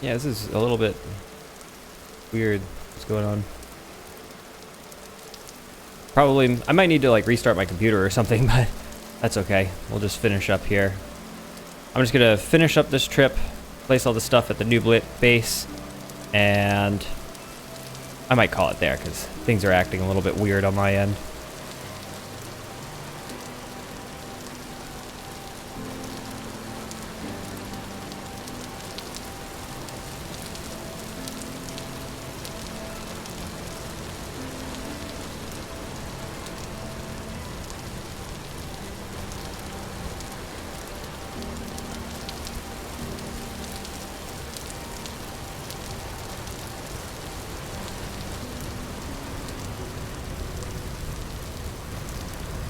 Speaker 1: Yeah, this is a little bit weird. What's going on? Probably, I might need to like restart my computer or something, but that's okay. We'll just finish up here. I'm just gonna finish up this trip, place all the stuff at the new base, and I might call it there because things are acting a little bit weird on my end.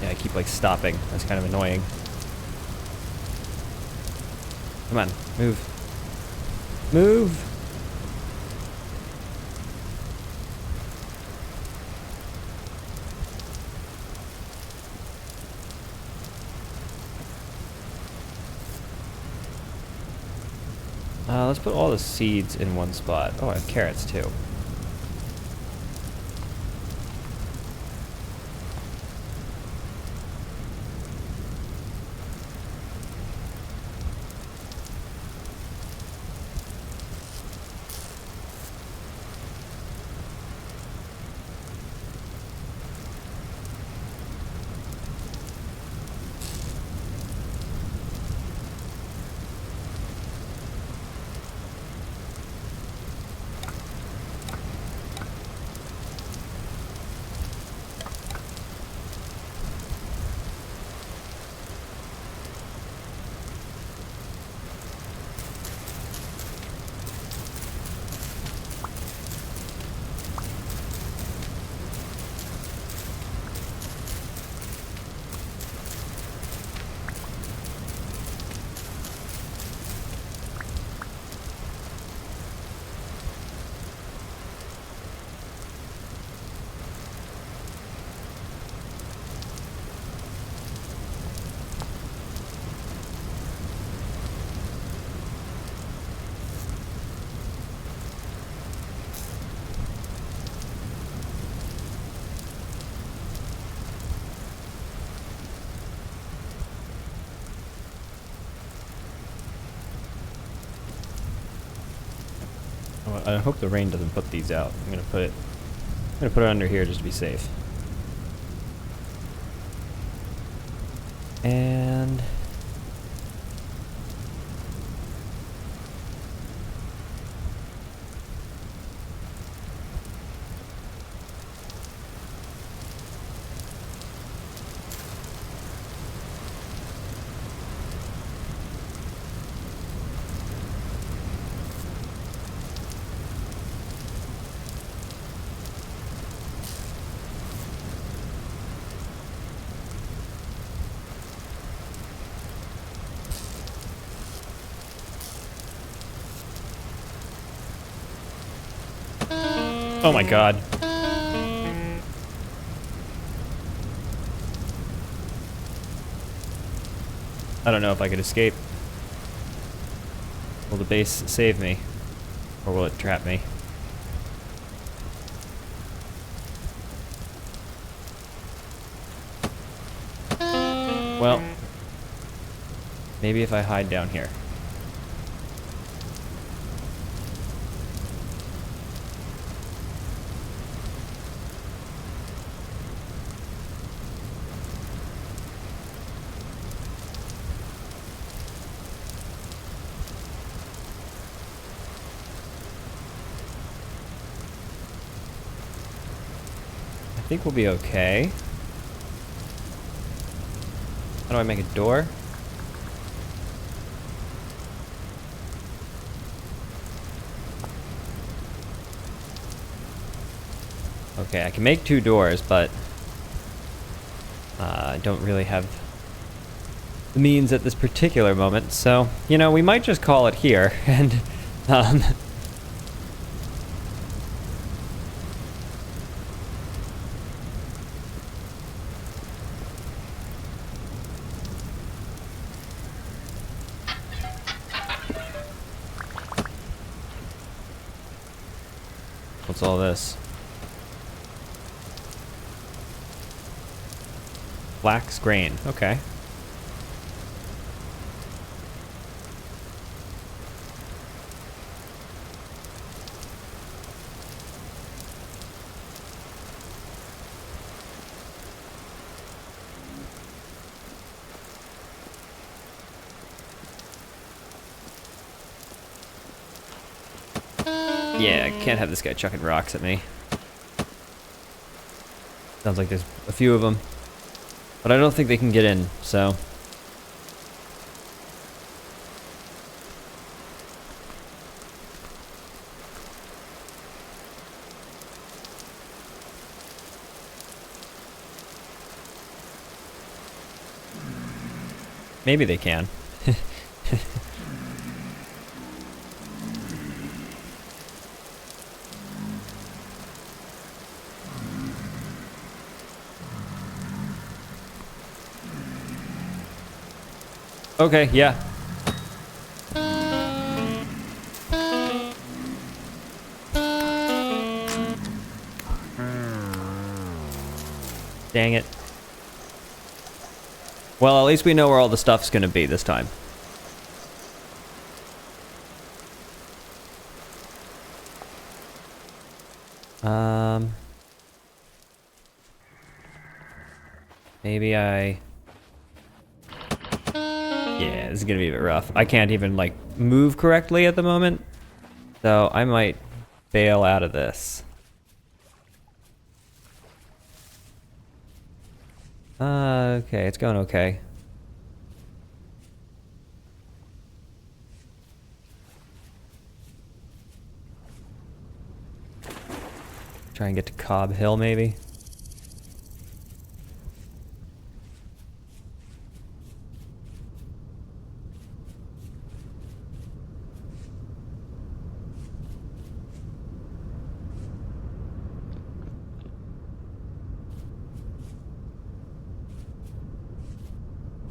Speaker 1: Yeah, I keep like stopping. That's kind of annoying. Come on, move. Move! Let's put all the seeds in one spot. Oh, I have carrots too. I hope the rain doesn't put these out. I'm gonna put it under here just to be safe. And oh my god. I don't know if I could escape. Will the base save me? Or will it trap me? Well, maybe if I hide down here. I think we'll be okay. How do I make a door? Okay, I can make 2 doors, but I don't really have the means at this particular moment, so, you know, we might just call it here, and, what's all this? Flax grain, okay. Yeah, I can't have this guy chucking rocks at me. Sounds like there's a few of them. But I don't think they can get in, so. Maybe they can. Okay, yeah. Dang it. Well, at least we know where all the stuff's gonna be this time. Maybe I... Yeah, this is gonna be a bit rough. I can't even, like, move correctly at the moment. So I might bail out of this. Okay, it's going okay. Try and get to Cobb Hill, maybe.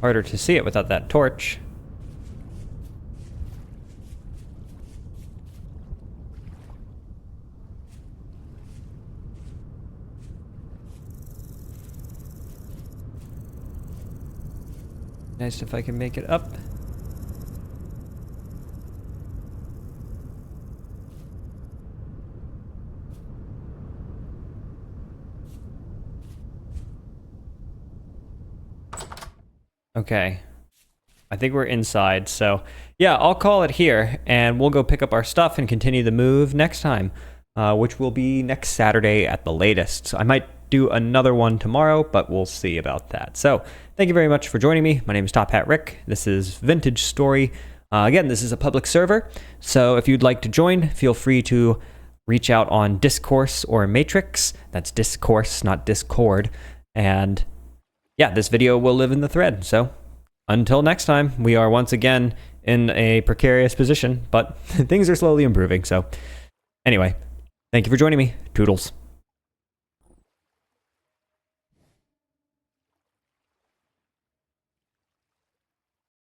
Speaker 1: Harder to see it without that torch. Nice if I can make it up. Okay. I think we're inside, so yeah, I'll call it here, and we'll go pick up our stuff and continue the move next time, which will be next Saturday at the latest. So I might do another one tomorrow, but we'll see about that. So thank you very much for joining me. My name is Top Hat Rick. This is Vintage Story. Again, this is a public server, so if you'd like to join, feel free to reach out on Discourse or Matrix. That's Discourse, not Discord. And yeah, this video will live in the thread. So until next time, we are once again in a precarious position, but things are slowly improving. So anyway, thank you for joining me. Toodles.